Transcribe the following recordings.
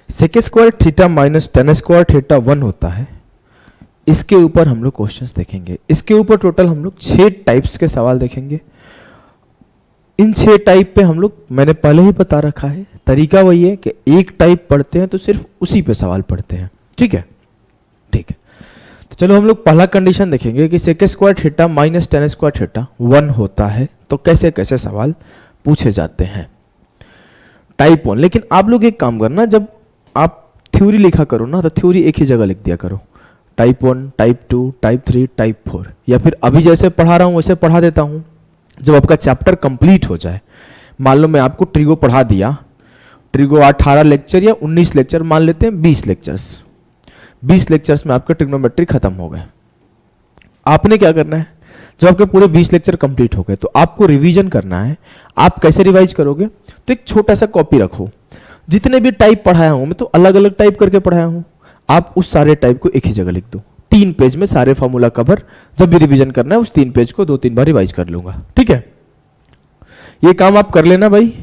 सेक square theta minus tan square theta 1 होता है। इसके ऊपर हम लोग क्वेश्चंस देखेंगे। इसके ऊपर टोटल हम लोग 6 टाइप्स के सवाल देखेंगे। इन 6 टाइप पे हम लोग, मैंने पहले ही बता रखा है, तरीका वही है कि एक टाइप पढ़ते हैं तो सिर्फ उसी पे सवाल पढ़ते हैं। ठीक है, ठीक है। तो चलो हम लोग पहला कंडीशन देखेंगे कि sec square theta minus tan square theta 1 होता है तो कैसे कैसे सवाल पूछे जाते हैं। टाइप 1। लेकिन आप लोग एक काम करना, जब आप थ्योरी लिखा करो ना तो थ्योरी एक ही जगह लिख दिया करो। टाइप 1, टाइप 2, टाइप 3, टाइप 4, या फिर अभी जैसे पढ़ा रहा हूं वैसे पढ़ा देता हूं। जब आपका चैप्टर कंप्लीट हो जाए, मान लो मैं आपको ट्रिगो पढ़ा दिया, ट्रिगो 18 लेक्चर या 19 लेक्चर, मान लेते हैं 20 लेक्चर्स, 20 लेक्चर्स में आपका ट्रिग्नोमेट्री खत्म हो गए। आपने क्या करना है, जब आपके पूरे 20 लेक्चर कंप्लीट हो गए तो आपको रिवीजन करना है। आप कैसे रिवाइज करोगे, तो एक छोटा सा कॉपी रखो, जितने भी टाइप पढ़ाया हूं मैं तो अलग अलग टाइप करके पढ़ाया हूं, आप उस सारे टाइप को एक ही जगह लिख दो। 3 पेज में सारे फॉर्मूला कवर, जब भी रिवीजन करना है उस 3 पेज को 2-3 बार रिवाइज कर लूंगा। ठीक है, ये काम आप कर लेना भाई,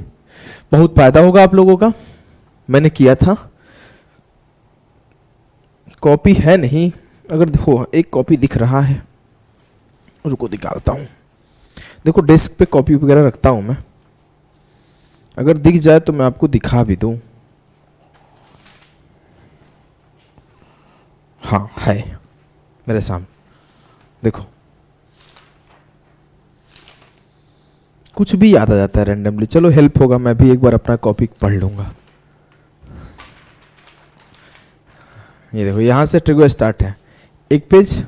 बहुत फायदा होगा आप लोगों का। मैंने किया था, कॉपी है नहीं, अगर देखो एक कॉपी दिख रहा है, रुको निकालता हूं। देखो डेस्क पे कॉपी वगैरह रखता हूं मैं, अगर दिख जाए तो मैं आपको दिखा भी दूं। हाँ है मेरे सामने, देखो कुछ भी याद आ जाता है रैंडमली। चलो हेल्प होगा, मैं भी एक बार अपना कॉपी पढ़ लूंगा। ये देखो यहां से ट्रिगो स्टार्ट है, एक पेज,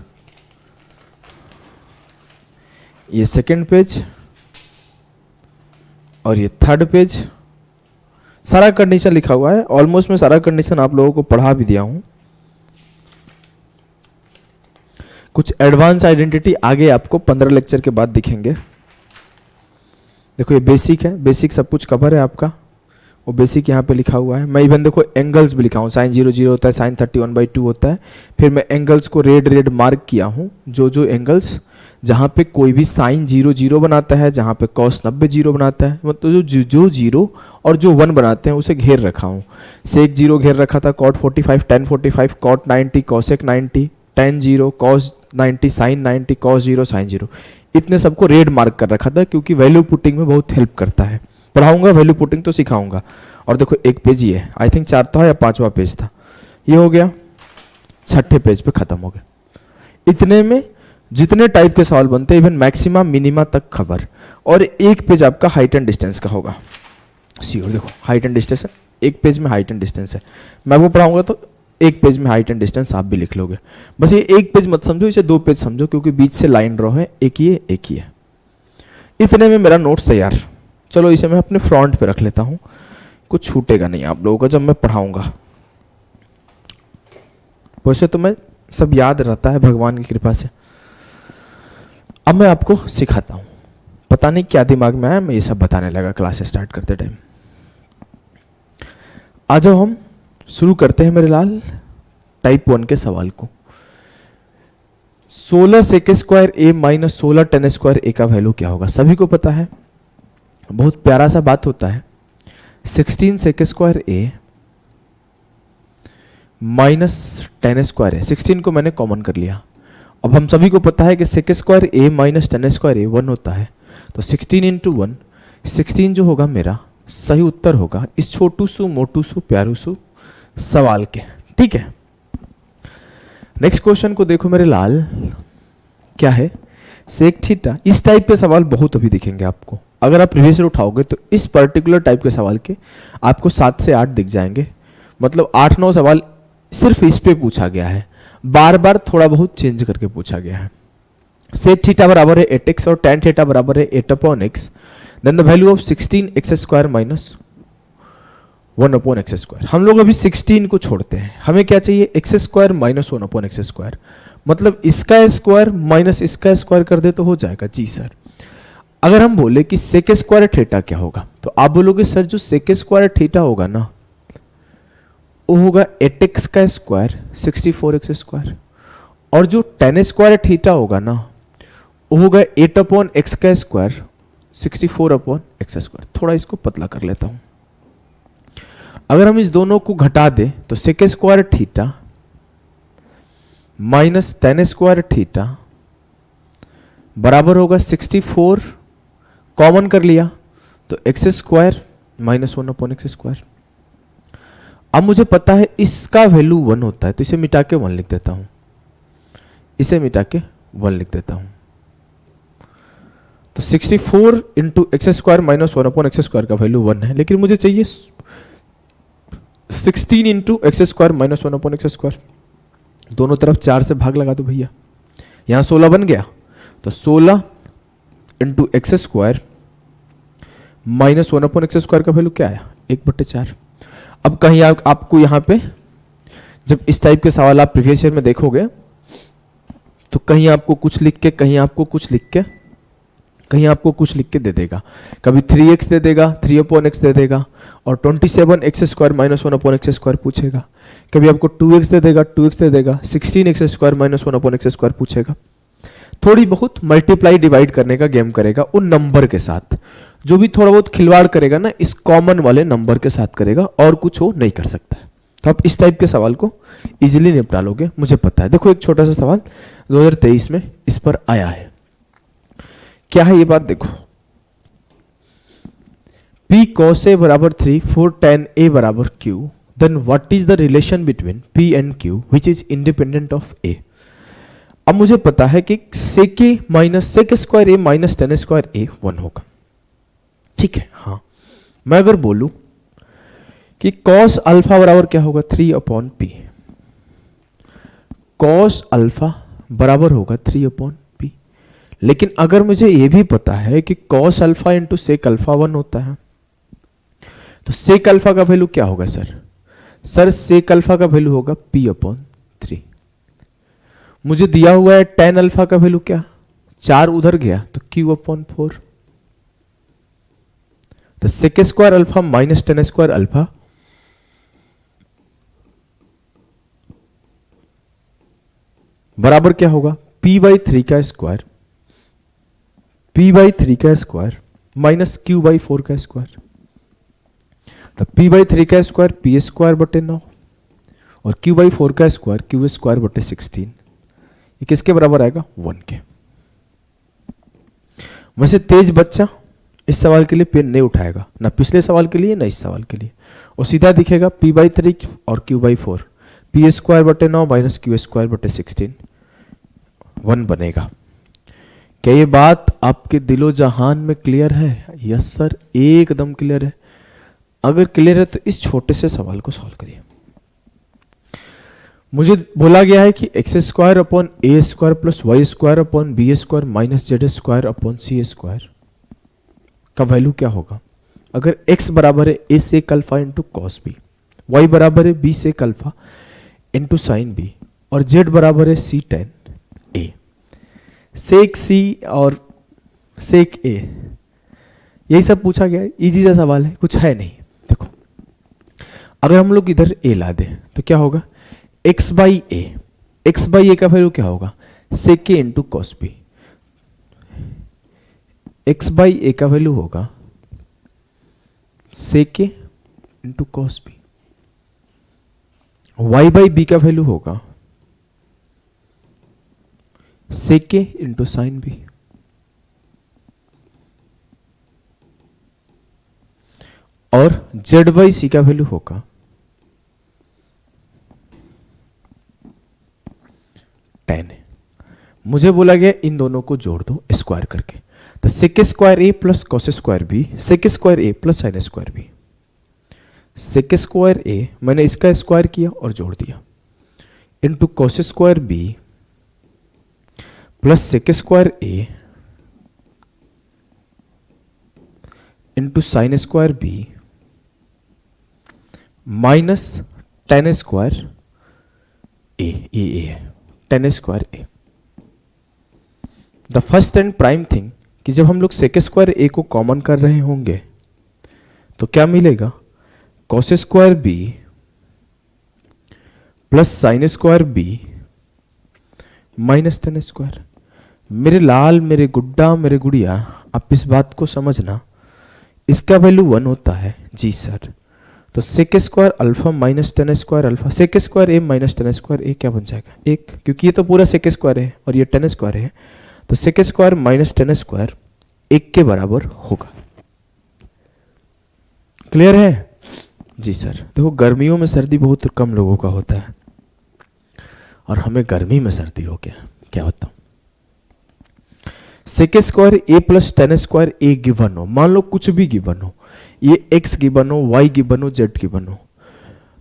ये सेकंड पेज और ये थर्ड पेज। सारा कंडीशन लिखा हुआ है, ऑलमोस्ट मैं सारा कंडीशन आप लोगों को पढ़ा भी दिया हूं। कुछ एडवांस आइडेंटिटी आगे आपको 15 लेक्चर के बाद दिखेंगे। देखो ये बेसिक है, बेसिक सब कुछ कवर है आपका, वो बेसिक यहाँ पे लिखा हुआ है। मैं इवन देखो एंगल्स भी लिखा हूँ, साइन 0 0 होता है, साइन 31/2 होता है। फिर मैं एंगल्स को रेड रेड मार्क किया हूँ, जो जो एंगल्स जहाँ पे कोई भी साइन 0 0 बनाता है, जहाँ पे कॉस 90 0 बनाता है, मतलब जो 0 और जो 1 बनाते हैं उसे घेर रखा हूँ। सेक 0 घेर रखा था, cot 45, tan 45, cot 90, cosec 90, tan 0, cos 90, sine 90, cos 0, sine 0, इतने सबको रेड मार्क कर रखा था क्योंकि वैल्यू पुटिंग में बहुत हेल्प करता है। पढ़ाऊंगा वैल्यू पुटिंग तो सिखाऊंगा। और देखो एक पेज ही है, आई थिंक 4 था या 5वां पेज था, ये हो गया, 6ठे पेज पे खत्म हो गया। इतने में जितने टाइप के सवाल बनते हैं, इवन मैक्सिमम मिनिमा तक खबर। और एक पेज आपका हाइट एंड डिस्टेंस का होगा, श्योर। देखो हाइट एंड डिस्टेंस है, एक पेज में हाइट एंड डिस्टेंस है। मैं वो पढ़ाऊंगा तो एक पेज में हाइट एंड डिस्टेंस आप भी लिख लोगे। बस ये एक पेज मत समझो, इसे 2 पेज समझो, क्योंकि बीच से लाइन ड्रॉ है, एक ही है, एक ही है। इतने में मेरा नोट्स तैयार। चलो इसे मैं अपने फ्रंट पे रख लेता हूँ, कुछ छूटेगा नहीं आप लोगों का जब मैं पढ़ाऊंगा। वैसे तो मैं सब याद रहता है भगवान की कृपा से। अब मैं आपको सिखाता हूँ, पता नहीं क्या दिमाग में आया, मैं ये सब बताने लगा क्लास स्टार्ट करते टाइम। आ जाओ हम शुरू करते हैं मेरे लाल टाइप 1 के सवाल को। 16 सेक square A minus 16 ten square ए का वैल्यू क्या होगा, सभी को पता है। बहुत प्यारा सा बात होता है, 16 सेक square A minus tan square है, 16 को मैंने कॉमन कर लिया। अब हम सभी को पता है कि sec square A minus tan square ए 1 होता है, तो 16 इंटू 1, 16 जो होगा मेरा सही उत्तर होगा इस छोटू सु मोटू सु प्यारू सु सवाल के। ठीक है, नेक्स्ट क्वेश्चन को देखो मेरे लाल, क्या है, सेक थीटा। इस टाइप के सवाल बहुत अभी दिखेंगे आपको, अगर आप प्रीवियस उठाओगे तो इस पर्टिकुलर टाइप के सवाल के आपको 7 से 8 दिख जाएंगे। मतलब 8-9 सवाल सिर्फ इस पे पूछा गया है, बार बार थोड़ा बहुत चेंज करके पूछा गया है। सेक थीटा बराबर है 8x और tan थीटा बराबर है 8/x, then the value of 16x square minus 1/x square. हम लोग अभी 16 को छोड़ते हैं, हमें क्या चाहिए, x square minus 1/x square. मतलब इसका स्क्वायर माइनस इसका स्क्वायर कर दे तो हो जाएगा। जी सर। अगर हम बोले कि सेक स्क्वायर थीटा क्या होगा, तो आप बोलोगे सर जो सेक स्क्वायर थीटा होगा ना, वो होगा 8x का स्क्वायर 64x स्क्वायर, और जो tan स्क्वायर थीटा होगा ना, वो होगा 8/x का स्क्वायर 64/x स्क्वायर। थोड़ा इसको पतला कर लेता हूं। अगर हम इस दोनों को घटा दें तो sec square theta minus tan square theta बराबर होगा 64, कॉमन कर लिया तो एक्स स्क्वायर माइनस 1/x²। अब मुझे पता है इसका वैल्यू 1 होता है, तो इसे मिटा के 1 लिख देता हूं, इसे मिटा के 1 लिख देता हूं। तो 64 into x square minus 1/x² का वैल्यू 1 है, लेकिन मुझे चाहिए 16 into x square minus 1/x²। दोनों तरफ 4 से भाग लगा दो भैया, यहां 16 बन गया, तो 16 into x square minus 1/x² का वैल्यू क्या आया 1/4। अब कहीं आपको यहां पे जब इस टाइप के सवाल आप प्रीवियस ईयर में देखोगे तो कहीं आपको कुछ लिख के, कहीं आपको कुछ लिख के, कहीं आपको कुछ लिख के दे देगा। कभी 3x दे देगा, 3/x दे देगा, और 27x² माइनस 1/x² पूछेगा। कभी आपको 2x दे देगा, 2x दे देगा, 16x² माइनस 1/x² पूछेगा। थोड़ी बहुत मल्टीप्लाई डिवाइड करने का गेम करेगा उन नंबर के साथ। जो भी थोड़ा बहुत खिलवाड़ करेगा ना, इस कॉमन वाले नंबर के साथ करेगा, और कुछ वो नहीं कर सकता है। तो आप इस टाइप के सवाल को इजीली निपटा लोगे, मुझे पता है। देखो एक छोटा सा सवाल 2023 में इस पर आया है। क्या है ये बात देखो, P cos A बराबर 3 for tan A बराबर Q, then what is the relation between P and Q which is independent of A। अब मुझे पता है कि sec A minus sec square A minus tan square A 1 होगा, ठीक है। हाँ, मैं अगर बोलूं कि cos अल्फा बराबर क्या होगा 3/P, cos अल्फा बराबर होगा 3/P, लेकिन अगर मुझे यह भी पता है कि cos alpha into sec alpha 1 होता है, तो सेक अल्फा का वैल्यू क्या होगा सर सेक अल्फा का वैल्यू होगा P/3। मुझे दिया हुआ है tan अल्फा का वैल्यू क्या, 4 उधर गया तो Q/4। तो sec square alpha minus tan square alpha बराबर क्या होगा P/3 का स्क्वायर, P/3 का स्क्वायर माइनस Q/4 का स्क्वायर। तो P/3 का स्क्वायर P²/9 और Q/4 का स्क्वायर Q²/16। ये किसके बराबर आएगा 1 के। वैसे तेज बच्चा इस सवाल के लिए पेन नहीं उठाएगा, ना पिछले सवाल के लिए ना इस सवाल के लिए, और सीधा दिखेगा P/3 और Q/4, P²/9 माइनस Q²/16 1 बनेगा। क्या ये बात आपके दिलो जहान में क्लियर है? यस सर, एकदम क्लियर है। अगर क्लियर है तो इस छोटे से सवाल को सॉल्व करिए। मुझे बोला गया है कि x²/a² plus y²/b² minus z²/c² का वैल्यू क्या होगा अगर x बराबर है a sec alpha into cos b, y बराबर है b sec alpha into sine b, और z बराबर है c tan a। Sec c और सेक a, यही सब पूछा गया है। इजी सा सवाल है, कुछ है नहीं। देखो अगर हम लोग इधर a ला दें तो क्या होगा x/a, x/a का वैल्यू क्या होगा sec a into cos b, x/a का वैल्यू होगा sec a into cos b, y/b का वैल्यू होगा sec a into sine b, और z/c का वैल्यू होगा tan a। मुझे बोला गया इन दोनों को जोड़ दो स्क्वायर करके, तो sec square a plus cos square b, sec square a plus sine square b, sec square a मैंने इसका स्क्वायर किया और जोड़ दिया into cos square b plus sec square a into sine square b minus tan square a, tan square a. The first and prime thing कि जब हम लोग सेक स्क्वायर ए को कॉमन कर रहे होंगे तो क्या मिलेगा cos square b plus sine square b minus tan square. मेरे लाल, मेरे गुड्डा, मेरे गुड़िया, आप इस बात को समझना, इसका वैल्यू 1 होता है जी सर, तो sec square alpha minus tan square alpha, sec square A minus tan square A क्या बन जाएगा? एक, क्योंकि ये तो पूरा सेक स्क्वायर है और ये टेन स्क्वायर है, तो sec square minus tan square एक के बराबर होगा। क्लियर है जी सर? देखो गर्मियों में सर्दी बहुत कम लोगों का होता है और हमें गर्मी में सर्दी हो गया, क्या बताऊं। सेक square A plus tan square A given हो, मान लो कुछ भी गिवन हो, ये एक्स गिवन हो, वाई गिवन हो, जेड गिवन हो,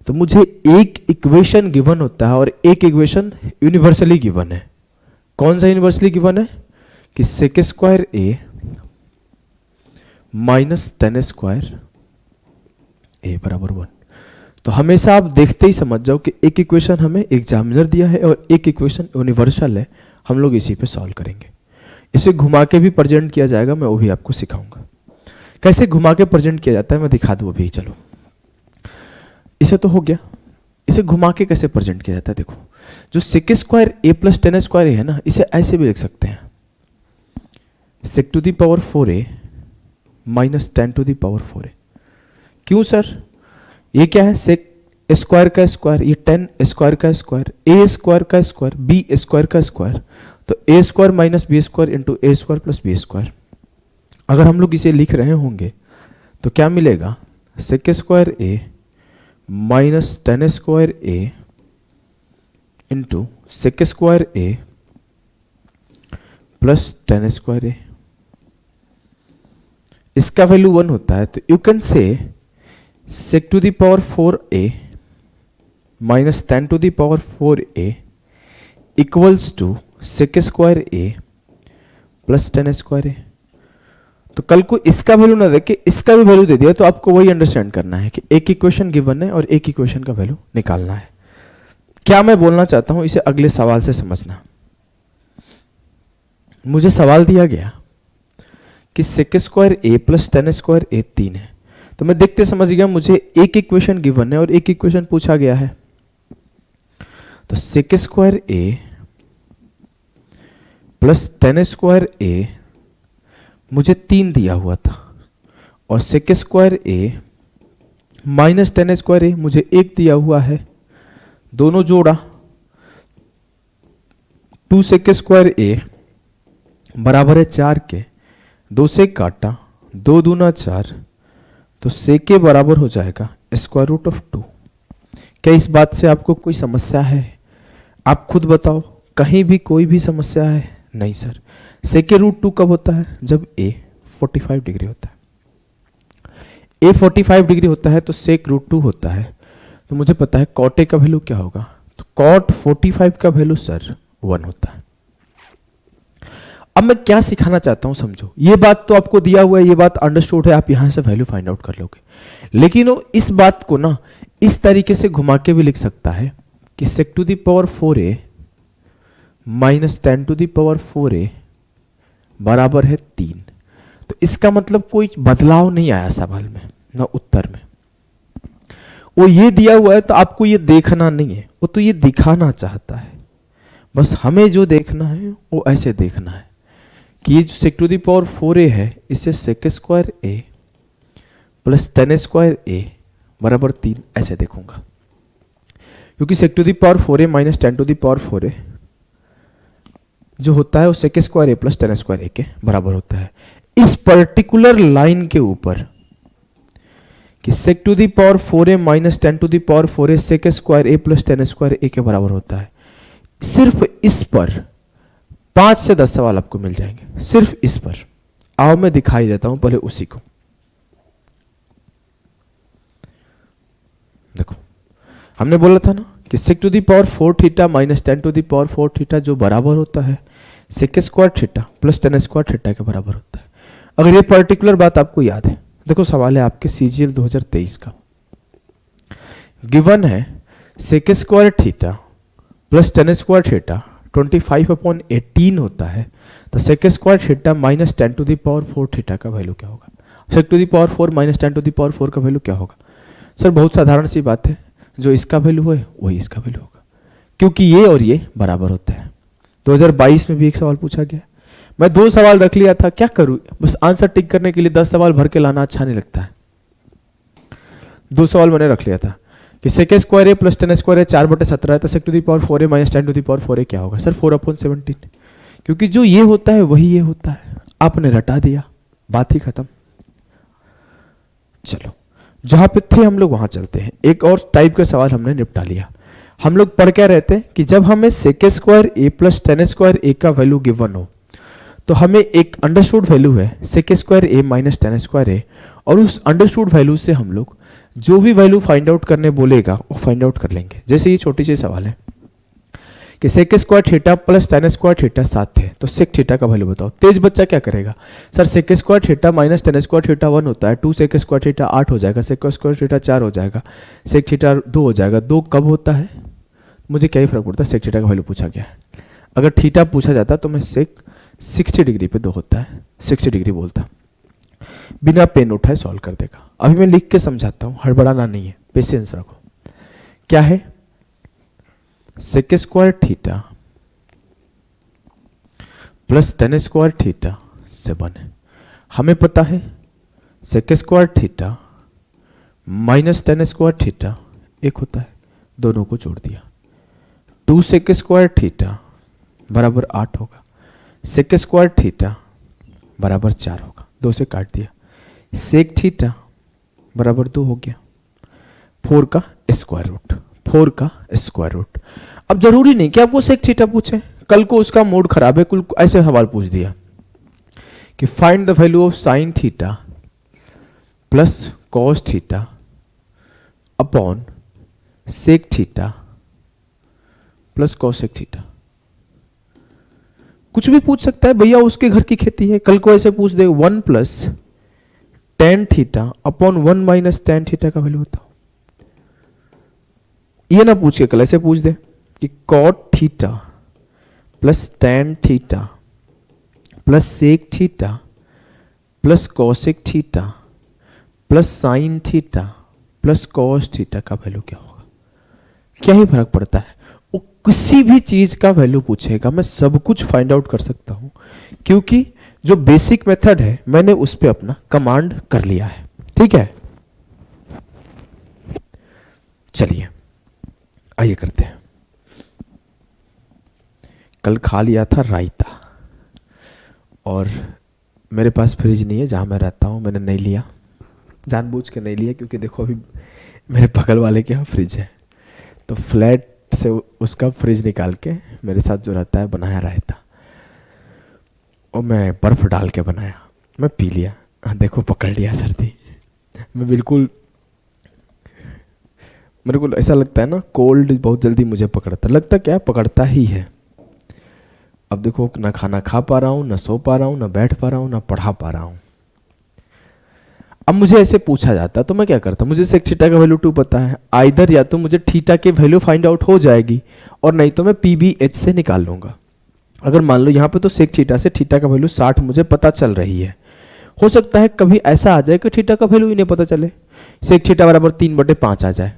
तो मुझे एक इक्वेशन गिवन होता है और एक इक्वेशन यूनिवर्सली गिवन है। कौन सा यूनिवर्सली गिवन है? कि sec square A minus tan square A बराबर 1। तो हमेशा आप देखते ही समझ जाओ कि एक इक्वेशन हमें एग्जामिनर दिया है और एक इक्वेशन यूनिवर्सल है, हम लोग इसी पे सॉल्व करेंगे। इसे घुमा के भी प्रेजेंट किया जाएगा, मैं वो भी आपको सिखाऊंगा कैसे घुमा के प्रेजेंट किया जाता है, मैं दिखा दूं अभी। चलो इसे तो हो गया, इसे घुमा के कैसे प्रेजेंट किया जाता है। देखो जो sec square A plus tan square है ना, इसे ऐसे भी लिख सकते हैं, sec to the power 4a minus tan to the power 4a। क्यों सर? ये क्या है? सेक स्क्वायर का स्क्वायर, ये टेन स्क्वायर का स्क्वायर, ए स्क्वायर का स्क्वायर, बी स्क्वायर का स्क्वायर, तो ए square minus B square into A square plus B square. अगर हम लोग इसे लिख रहे होंगे तो क्या मिलेगा? सेक square A minus tan square A into sec square A plus tan square ए। इसका वैल्यू 1 होता है, तो you can say sec to the power 4a minus 10 to the power 4a equals to sec square a plus 10 square a। तो कल को इसका value ना देके इसका भी वैल्यू दे दिया तो आपको वही अंडरस्टैंड करना है कि एक इक्वेशन गिवन है और एक इक्वेशन का वैल्यू निकालना है। क्या मैं बोलना चाहता हूं इसे अगले सवाल से समझना। मुझे सवाल दिया गया कि sec square a plus tan square a 3 है, तो मैं देखते समझ गया मुझे एक इक्वेशन गिवन है और एक इक्वेशन पूछा गया है। तो sec square A plus tan square ए मुझे 3 दिया हुआ था और sec square A minus tan square ए मुझे 1 दिया हुआ है। दोनों जोड़ा, 2 सेक स्क्वायर ए बराबर है 4 के, 2 से काटा, 2 दूना 4, तो सेक के बराबर हो जाएगा स्क्वायर रूट ऑफ 2। क्या इस बात से आपको कोई समस्या है? आप खुद बताओ, कहीं भी कोई भी समस्या है? नहीं सर। सेक के रूट 2 कब होता है? जब ए 45 डिग्री होता है। ए 45 डिग्री होता है तो सेक रूट 2 होता है। तो मुझे पता है कॉट ए का वैल्यू क्या होगा, तो कॉट 45 का वैल्यू सर 1 होता है। अब मैं क्या सिखाना चाहता हूं समझो, ये बात तो आपको दिया हुआ है, ये बात अंडरस्टूड है, आप यहां से वैल्यू फाइंड आउट कर लोगे, लेकिन वो इस बात को ना इस तरीके से घुमा के भी लिख सकता है कि sec to the power 4a minus tan to the power 4a बराबर है 3। तो इसका मतलब कोई बदलाव नहीं आया सवाल में ना उत्तर में। वो ये दिया हुआ है तो आपको ये देखना नहीं है, वो तो ये दिखाना चाहता है। बस हमें जो देखना है वो ऐसे देखना है कि ये जो सेक टू द पावर 4a है इसे sec square A plus tan square A बराबर 3 ऐसे देखूंगा, क्योंकि sec to the power 4a minus tan to the power 4a जो होता है वो sec square A plus tan square A के बराबर होता है। इस पर्टिकुलर लाइन के ऊपर कि sec to the power 4a minus tan to the power 4a sec square A plus tan square A के बराबर होता है, सिर्फ इस पर 5 से 10 सवाल आपको मिल जाएंगे, सिर्फ इस पर। आओ मैं दिखाई देता हूं पहले उसी को। देखो हमने बोला था ना कि sec to the power 4 theta minus tan to the power 4 theta जो बराबर होता है sec square theta plus tan square theta के बराबर होता है। अगर ये पर्टिकुलर बात आपको याद है, देखो सवाल है आपके सीजीएल 2023 का, गिवन है sec square theta plus tan square theta 25/18 होता है, तो sec square theta minus tan to the power 4 theta का वैल्यू क्या होगा? Sec to the power 4 minus tan to the power 4 का वैल्यू क्या होगा? सर बहुत साधारण सी बात है, जो इसका वैल्यू है वही इसका वैल्यू होगा, क्योंकि ये और ये बराबर होता है। 2022 में भी एक सवाल पूछा गया, मैं 2 सवाल रख लिया था, क्या करूं, बस आंसर टिक करने के लिए 10 सवाल भर के लाना अच्छा नहीं लगता है। दो सवाल मैंने रख लिया था कि sec square A plus 10 square A 4/17 है, तो sec to the power 4 A minus 10 to the power 4 A क्या होगा सर 4/17, क्योंकि जो ये होता है वही ये होता है, आपने रटा दिया, बात ही खत्म। चलो जहां पे थे हम लोग वहां चलते हैं, एक और टाइप का सवाल हमने निपटा लिया। हम लोग पढ़ क्या रहते हैं कि जब हमें सेक स्क्वायर ए प्लस 10 स्क्वायर ए का वैल्यू गिवन हो तो हमें एक अंडरस्टूड वैल्यू है sec square A minus 10 square ए, और उस अंडरस्टूड वैल्यू से हम लोग जो भी वैल्यू फाइंड आउट करने बोलेगा वो फाइंड आउट कर लेंगे। जैसे ये छोटी सी सवाल है कि sec square theta plus 10 square theta 7 है, तो सेक थीटा का वैल्यू बताओ। तेज बच्चा क्या करेगा, sir sec square theta minus 10 square theta 1 होता है, 2 सेक स्क्वायर थीटा 8 हो जाएगा, सेक स्क्वायर थीटा 4 हो जाएगा, सेक थीटा 2 हो जाएगा। 2 कब होता है, मुझे क्या ही फर्क पड़ता है, सेक थीटा का वैल्यू पूछा गया है। अगर थीटा पूछा जाता तो मैं सेक 60 डिग्री पे 2 होता है, 60 डिग्री बोलता, बिना पेन उठाए सॉल्व कर देगा। अभी मैं लिख के समझाता हूं, हड़बड़ाना नहीं है, पेशेंस रखो। क्या है, sec square theta plus 10 square theta से बने, हमें पता है sec square theta minus 10 square theta एक होता है, दोनों को जोड़ दिया, 2 सेक स्क्वायर थीटा बराबर 8 होगा, सेक स्क्वायर थीटा बराबर 4 होगा, 2 से काट दिया, सेक थीटा बराबर 2 हो गया, 4 का स्क्वायर रूट, 4 का स्क्वायर रूट। अब जरूरी नहीं कि आपको सेक थीटा पूछे, कल को उसका मूड खराब है, कुल ऐसे सवाल पूछ दिया कि find the value of sine theta plus cos theta upon sec theta plus cosec theta. कुछ भी पूछ सकता है भैया, उसके घर की खेती है, कल को ऐसे पूछ दे 1 plus tan theta upon 1 minus tan theta का वैल्यू बताओ। ये ना पूछ के कल ऐसे पूछ दे कि cot theta plus tan theta plus sec theta plus cosec theta plus sign theta plus cos theta का वैल्यू क्या होगा। क्या ही फर्क पड़ता है, वो किसी भी चीज का वैल्यू पूछेगा, मैं सब कुछ फाइंड आउट कर सकता हूं, क्योंकि जो बेसिक मेथड है मैंने उस पर अपना कमांड कर लिया है। ठीक है, चलिए आइए करते हैं। कल खा लिया था रायता, और मेरे पास फ्रिज नहीं है जहां मैं रहता हूं, मैंने नहीं लिया, जानबूझ के नहीं लिया, क्योंकि देखो अभी मेरे बगल वाले के यहाँ फ्रिज है, तो फ्लैट से उसका फ्रिज निकाल के मेरे साथ जो रहता है बनाया रायता, और मैं बर्फ डाल के बनाया, मैं पी लिया। देखो पकड़ लिया सर्दी, मैं बिल्कुल, मेरे को ऐसा लगता है ना कोल्ड बहुत जल्दी मुझे पकड़ता, लगता क्या पकड़ता ही है। अब देखो ना खाना खा पा रहा हूँ, ना सो पा रहा हूँ, ना बैठ पा रहा हूँ, ना पढ़ा पा रहा हूँ। अब मुझे ऐसे पूछा जाता तो मैं क्या करता, मुझे सेक थीटा का वैल्यू 2 पता है, आइदर या तो मुझे थीटा के वैल्यू फाइंड आउट हो जाएगी, और नहीं तो मैं PBH से निकाल लूंगा। अगर मान लो यहाँ पे तो सेक थीटा से थीटा का वैल्यू 60 मुझे पता चल रही है, हो सकता है कभी ऐसा आ जाए कि थीटा का वैल्यू ही नहीं पता चले, सेक थीटा बराबर 3/5 आ जाए,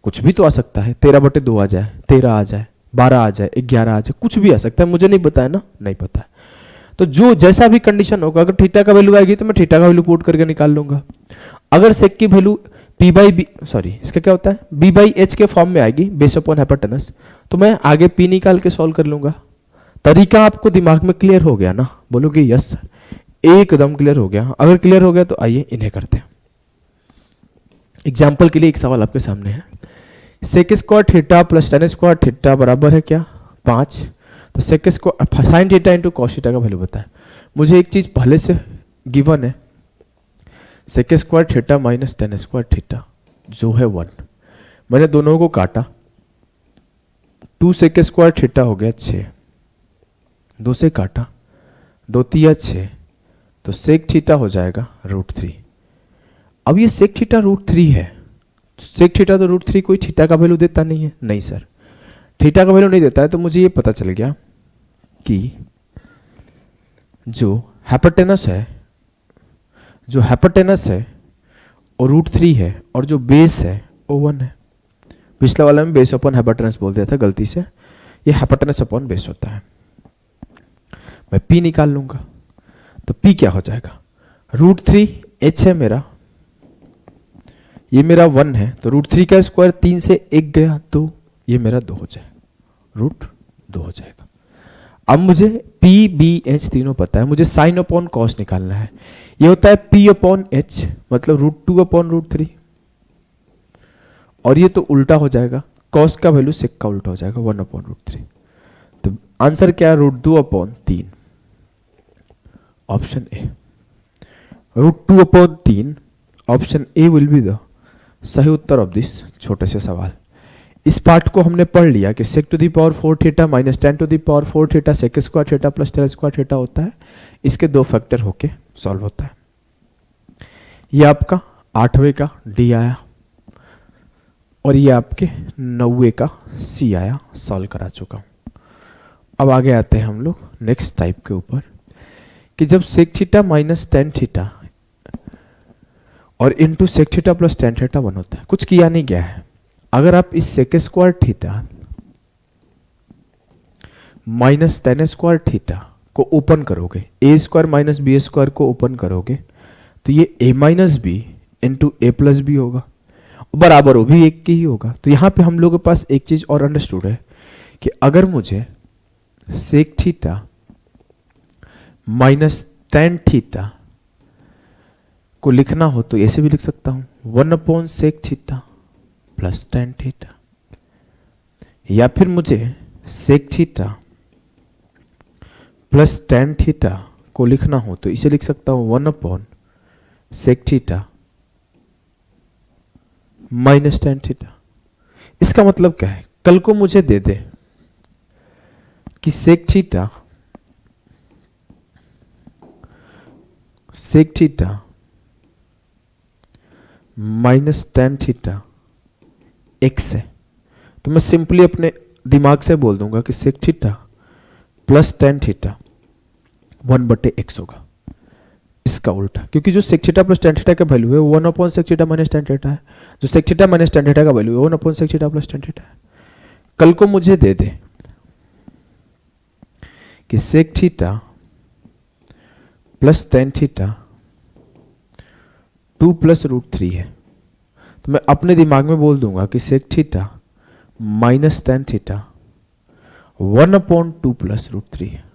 कुछ भी तो आ सकता है, 13/2 आ जाए, 13 आ जाए, 12 आ जाए, 11 आ जाए, कुछ भी आ सकता है, मुझे नहीं पता है ना, नहीं पता है। तो जो जैसा भी कंडीशन होगा, अगर थीटा का वैल्यू आएगी तो मैं थीटा का वैल्यू पुट करके निकाल लूंगा। अगर सेक की वैल्यू इसका क्या होता है, B/H के फॉर्म में आएगी बेस अपॉन हाइपोटेनस, तो मैं आगे P निकाल के सॉल्व कर लूंगा। तरीका आपको दिमाग में क्लियर हो गया ना, बोलोगे यस सर, एकदम क्लियर हो गया। अगर क्लियर हो गया तो आइए इन्हें करते हैं। एग्जाम्पल के लिए एक सवाल आपके सामने है, sec square theta plus tan square theta बराबर है क्या 5, तो sec square sine theta into cos theta का वैल्यू बताएं। मुझे एक चीज पहले से गिवन है, sec square theta minus tan square theta जो है 1, मैंने दोनों को काटा, 2 सेक स्क्वायर थीटा हो गया 6, 2 से काटा, 2 तिया 6, तो सेक थीटा हो जाएगा √3। अब ये सेक थीटा √3 है, सेक थीटा तो √3 कोई थीटा का वैल्यू देता नहीं है, नहीं सर थीटा का वैल्यू नहीं देता है, तो मुझे ये पता चल गया कि जो हाइपोटेनस है और √3 है, और जो बेस है वो 1 है। पिछला वाला में बेस अपॉन हाइपोटेनस बोल दिया था गलती से, ये हाइपोटेनस अपॉन बेस होता है। मैं P निकाल लूंगा, तो P क्या हो जाएगा, √3 H है मेरा, ये मेरा 1 है, तो √3 का स्क्वायर 3 से 1 गया तो ये मेरा 2 हो जाएगा, √2 हो जाएगा। अब मुझे पी बी एच तीनों पता है, मुझे साइन अपॉन कॉस निकालना है। ये होता है पी अपॉन एच, मतलब √2 अपॉन √3, और ये तो उल्टा हो जाएगा, कॉस का वैल्यू सेक का उल्टा हो जाएगा, 1 अपॉन √3। तो आंसर क्या है, √2 upon 3, option A. √2 upon 3, option A will be the सही उत्तर ऑफ दिस छोटे से सवाल। इस पार्ट को हमने पढ़ लिया कि sec to the power 4 theta minus 10 to the power 4 theta sec square theta plus tan square theta होता है। इसके 2 फैक्टर होके सॉल्व होता है। ये आपका 8वें का डी आया और ये आपके 9वें का सी आया, सॉल्व करा चुका हूं। अब आगे आते हैं हम लोग नेक्स्ट टाइप के ऊपर कि जब sec theta minus tan theta और into sec theta plus tan theta 1 होता है। कुछ किया नहीं गया है। अगर आप इस sec square theta minus tan square theta को ओपन करोगे, a square minus B square को ओपन करोगे, तो ये a minus b into a plus b होगा, बराबर वो भी एक की ही होगा। तो यहां पे हम लोग के पास एक चीज और अंडरस्टूड है कि अगर मुझे sec theta minus tan theta को लिखना हो तो ऐसे भी लिख सकता हूं, 1 upon sec theta plus tan theta, या फिर मुझे sec theta plus tan theta को लिखना हो तो इसे लिख सकता हूं 1 upon sec theta minus tan theta. इसका मतलब क्या है, कल को मुझे दे दे कि sec theta minus tan theta x है, तो मैं सिंपली अपने दिमाग से बोल दूंगा कि sec theta plus tan theta 1/x होगा। इसका उल्टा, क्योंकि जो sec theta plus tan theta का वैल्यू है 1 upon sec theta minus tan theta है, जो sec theta minus tan theta का वैल्यू है 1 upon sec theta plus tan theta है। कल को मुझे दे दे कि sec theta plus tan theta 2 plus √3 है, तो मैं अपने दिमाग में बोल दूंगा कि sec theta minus tan theta 1 upon 2 plus √3 है।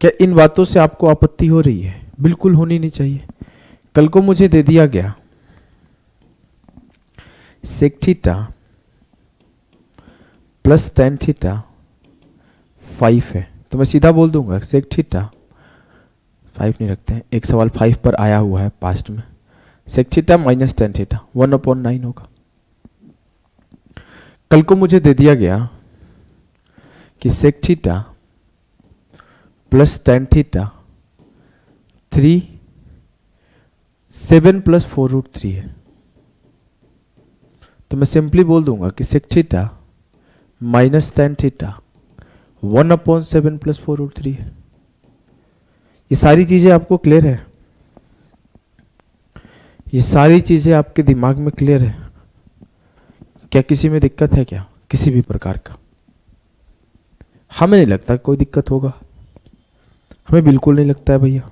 क्या इन बातों से आपको आपत्ति हो रही है? बिल्कुल होनी नहीं चाहिए। कल को मुझे दे दिया गया sec theta plus tan theta 5 है, तो मैं सीधा बोल दूंगा sec थीटा 5 नहीं रखते हैं, एक सवाल 5 पर आया हुआ है पास्ट में, sec theta minus tan theta 1 upon 9 होगा। कल को मुझे दे दिया गया कि sec theta plus tan theta 7 plus 4√3 है, तो मैं सिंपली बोल दूंगा कि sec theta minus tan theta 1 upon 7 plus 4√3 है। ये सारी चीजें आपको क्लियर है? ये सारी चीजें आपके दिमाग में क्लियर है? क्या किसी में दिक्कत है क्या, किसी भी प्रकार का? हमें नहीं लगता कोई दिक्कत होगा, हमें बिल्कुल नहीं लगता है भैया।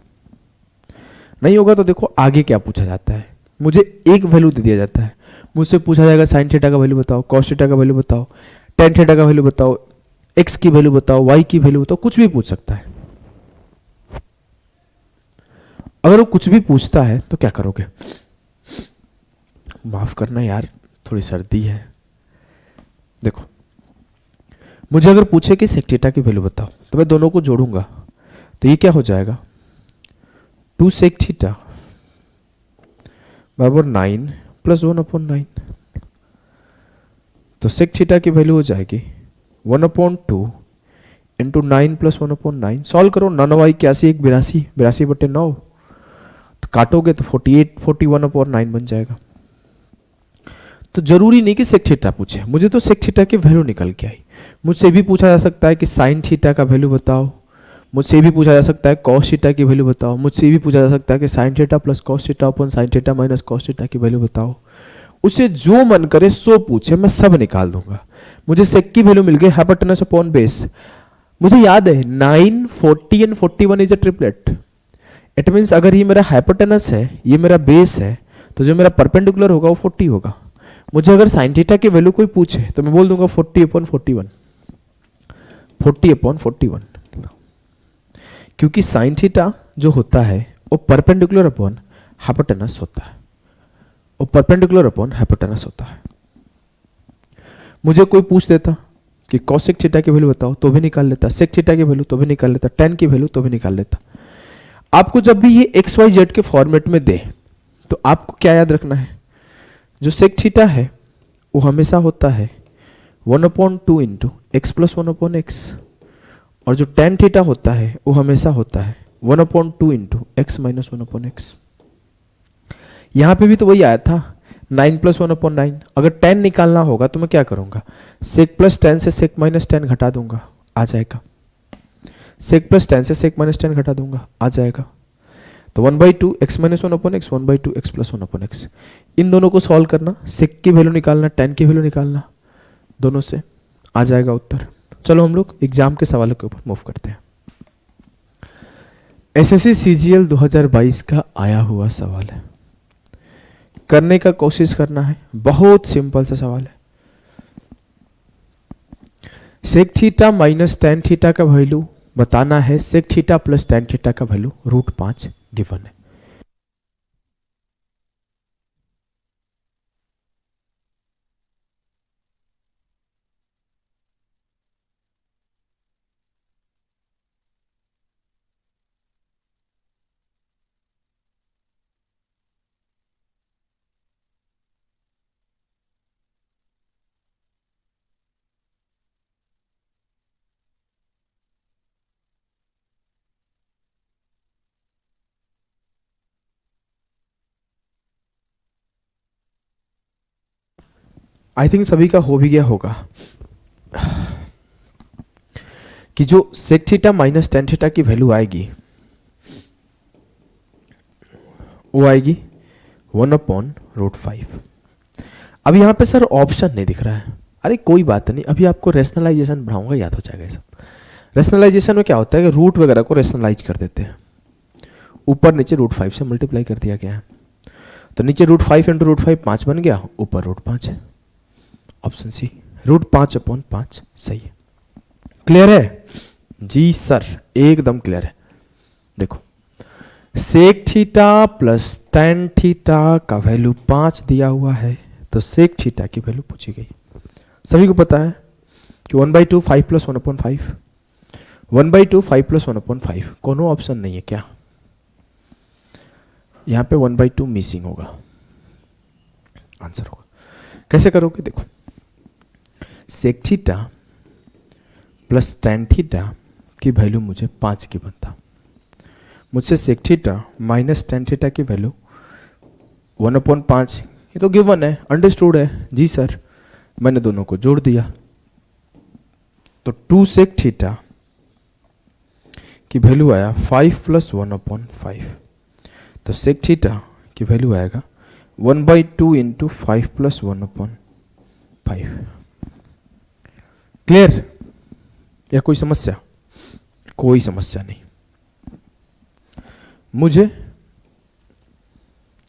नहीं होगा तो देखो आगे क्या पूछा जाता है, मुझे एक वैल्यू दे दिया जाता है, मुझसे पूछा जाएगा साइन थीटा का वैल्यू बताओ, कॉस थीटा का वैल्यू बताओ, tan थीटा का वैल्यू बताओ, एक्स की वैल्यू बताओ, वाई की वैल्यू बताओ, कुछ भी पूछ सकता है। अगर वो कुछ भी पूछता है तो क्या करोगे? माफ करना यार, थोड़ी सर्दी है। देखो, मुझे अगर पूछे कि sec थीटा की वैल्यू बताओ तो मैं दोनों को जोड़ूंगा, तो ये क्या हो जाएगा 2 sec थीटा बराबर 9 प्लस 1 अपॉन 9, तो sec थीटा की वैल्यू हो जाएगी 1 upon 2 into 9 plus 1 upon 9। Solve करो, 9 81 82 82/9, तो काटोगे तो 48 41 अपॉन 9 बन जाएगा। तो जरूरी नहीं कि sec थीटा पूछे, मुझे तो sec थीटा की वैल्यू निकल के आई। मुझसे भी पूछा जा सकता है कि sin थीटा का वैल्यू बताओ, मुझसे भी पूछा जा सकता है cos थीटा की वैल्यू बताओ, मुझसे भी पूछा जा सकता है कि sin theta plus cos theta upon sin theta minus cos theta की वैल्यू बताओ। उसे जो मन करे सो पूछे, मैं सब निकाल दूंगा। मुझे sec की वैल्यू मिल गई हाइपोटेनस अपॉन बेस। मुझे याद है 9 40 and 41 is a triplet. It means अगर ये मेरा हाइपोटेनस है, ये मेरा बेस है, तो जो मेरा परपेंडिकुलर होगा वो 40 होगा। मुझे अगर साइन थीटा की वैल्यू कोई पूछे तो मैं बोल दूंगा 40/41, 40/41, क्योंकि साइन थीटा जो होता है वो परपेंडिकुलर अपॉन हाइपोटेनस होता है, वो परपेंडिकुलर अपॉन हाइपोटेनस होता है। मुझे कोई पूछ देता कि कॉसेक थीटा की वैल्यू बताओ तो भी निकाल लेता, सेक थीटा की वैल्यू तो भी निकाल लेता, टेन की वैल्यू तो भी निकाल लेता। आपको जब भी ये एक्स वाई जेड के फॉर्मेट में दे तो आपको क्या याद रखना है, जो सेक थीटा है वो हमेशा होता है 1/2 इंटू एक्स प्लस 1/x, और जो टेन थीटा होता है वो हमेशा होता है 1/2 इंटू एक्स माइनस 1/x। यहां पे भी तो वही आया था 9 + 1/9। अगर 10 निकालना होगा तो मैं क्या करूंगा, सेक प्लस 10 से सेक माइनस 10 घटा दूंगा, आ जाएगा। सेक प्लस 10 से सेक माइनस 10 घटा दूंगा, आ जाएगा। तो 1/2 x minus 1/x, 1/2 x plus 1/x। इन दोनों को सॉल्व करना, सेक की वैल्यू निकालना, 10 की वैल्यू निकालना, दोनों से आ जाएगा उत्तर। चलो हम लोग एग्जाम के सवालों के ऊपर मूव करते हैं। एसएससी सीजीएल 2022 का आया हुआ सवाल है, करने का कोशिश करना है, बहुत सिंपल सा सवाल है। Sec theta minus tan theta का वैल्यू बताना है, sec theta plus tan theta का वैल्यू √5 गिवन है। आई थिंक सभी का हो भी गया होगा कि जो sec theta minus tan theta की वैल्यू आएगी वो आएगी 1/√5। अब यहां पे सर ऑप्शन नहीं दिख रहा है, अरे कोई बात नहीं, अभी आपको रेशनलाइजेशन बढ़ाऊंगा, याद हो जाएगा ये सब। रेशनलाइजेशन में क्या होता है कि रूट वगैरह को रेशनलाइज कर देते हैं, ऊपर नीचे √5 से मल्टीप्लाई कर दिया गया है, तो नीचे √5 इंटू √5 5 बन गया, ऊपर √5 है। ऑप्शन सी √5/5 सही है। क्लियर है जी सर, एकदम क्लियर है। देखो sec theta plus tan theta का वैल्यू 5 दिया हुआ है, तो सेक थीटा की वैल्यू पूछी गई। सभी को पता है कि 1/2 5 + 1/5, 1/2 5 + 1/5, कोनो ऑप्शन नहीं है क्या, यहां पे 1/2 मिसिंग होगा, आंसर होगा। कैसे करोगे, देखो sec theta plus tan theta की वैल्यू मुझे 5 की बनता, मुझसे sec theta minus tan theta की वैल्यू 1/5, ये तो गिवन है, अंडरस्टूड है जी सर, मैंने दोनों को जोड़ दिया, तो 2 सेक थीटा की वैल्यू आया 5 + 1/5, तो सेक थीटा की वैल्यू आएगा 1/2 इंटू 5 + 1/5। क्लियर या कोई समस्या? कोई समस्या नहीं। मुझे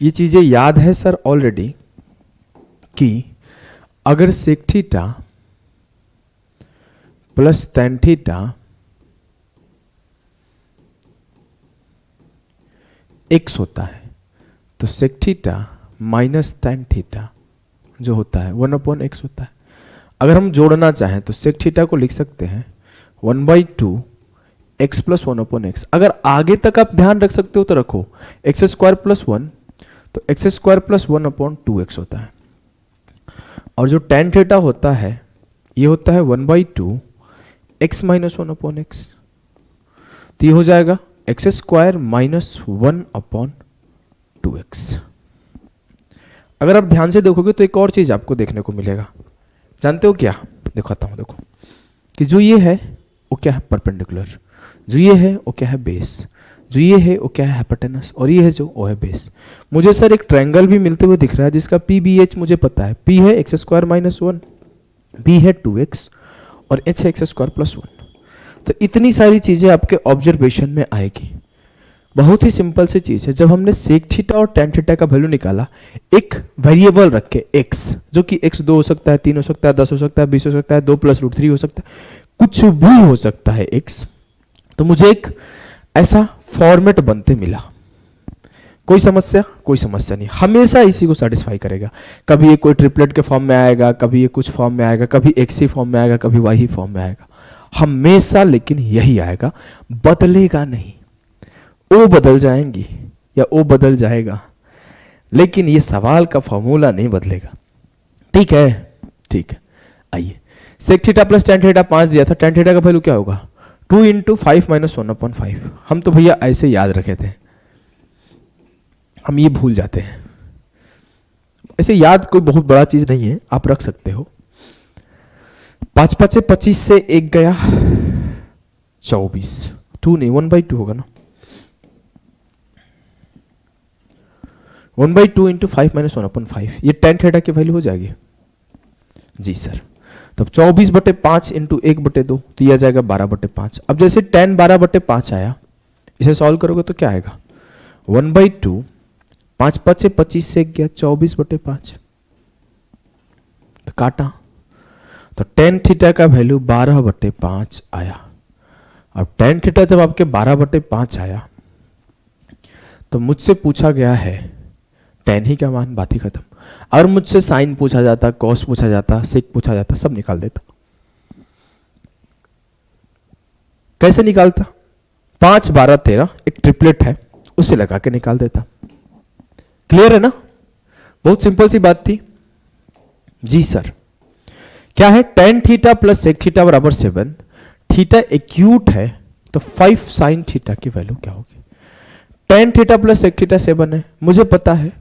ये चीजें याद है सर ऑलरेडी कि अगर sec theta plus tan theta x होता है, तो sec theta minus tan theta जो होता है 1/x होता है। अगर हम जोड़ना चाहें तो सेक थीटा को लिख सकते हैं 1/2 x + 1/x। अगर आगे तक आप ध्यान रख सकते हो तो रखो, x² + 1, तो x² + 1/2x होता है, और जो टेन थीटा होता है ये होता है 1/2 x - 1/x, तो ये हो जाएगा x² - 1/2x। अगर आप ध्यान से देखोगे तो एक और चीज आपको देखने को मिलेगा, जानते हो क्या, दिखाता हूं। देखो कि जो ये है वो क्या है, परपेंडिकुलर, जो ये है वो क्या है, बेस, जो ये है वो क्या है, हाइपोटेनस, और ये है जो वो है बेस। मुझे सर एक ट्रायंगल भी मिलते हुए दिख रहा है जिसका PBH मुझे पता है, P है x² - 1, B है 2x और H है x² + 1। तो इतनी सारी चीजें आपके ऑब्जर्वेशन में आएगी, बहुत ही सिंपल सी चीज है। जब हमने सेक थीटा और टेन थीटा का वैल्यू निकाला, एक वेरिएबल रख के x, जो कि x 2 हो सकता है, 3 हो सकता है, 10 हो सकता है, 20 हो सकता है, 2 + √3 हो सकता है, कुछ भी हो सकता है x, तो मुझे एक ऐसा फॉर्मेट बनते मिला। कोई समस्या? कोई समस्या नहीं, हमेशा इसी को सेटिस्फाई करेगा। कभी ये कोई ट्रिपलेट के फॉर्म में आएगा, कभी ये कुछ फॉर्म में आएगा, कभी x ही फॉर्म में आएगा, कभी y ही फॉर्म में आएगा, हमेशा लेकिन यही आएगा, बदलेगा नहीं। ओ बदल जाएंगी या ओ बदल जाएगा, लेकिन ये सवाल का फॉर्मूला नहीं बदलेगा। ठीक है, ठीक है। आइए, sec theta plus tan theta 5 दिया था, टेन थीटा का वैल्यू क्या होगा? 2 × 5 - 1/5। हम तो भैया ऐसे याद रखे थे, हम ये भूल जाते हैं। ऐसे याद कोई बहुत बड़ा चीज नहीं है, आप रख सकते हो। 5 × 5 = 25 से 1 गया 24, 2 नहीं 1/2 होगा ना, 1/2 × 5 - 1/5, ये टेन थीटा की वैल्यू हो जाएगी जी सर। तब 24/5 × 1/2 तो यह आ जाएगा 12/5। अब जैसे tan 12/5 आया, इसे सॉल्व करोगे तो क्या आएगा? 1/2, 5 × 5 = 25 से 1 गया 24/5, तो काटा, तो tan थीटा का वैल्यू 12/5 आया। अब tan थीटा जब आपके 12/5 आया, तो मुझसे पूछा गया है tan ही का मान, बात ही खत्म। अगर मुझसे साइन पूछा जाता, कॉस पूछा जाता, सेक पूछा जाता, सब निकाल देता। कैसे निकालता? 5, 12, 13 एक ट्रिपलेट है, उसे लगा के निकाल देता। क्लियर है ना? बहुत सिंपल सी बात थी जी सर। क्या है? tan theta plus sec theta बराबर 7, थीटा एक्यूट है तो 5 sin थीटा की वैल्यू क्या होगी? tan theta plus sec theta 7 है, मुझे पता है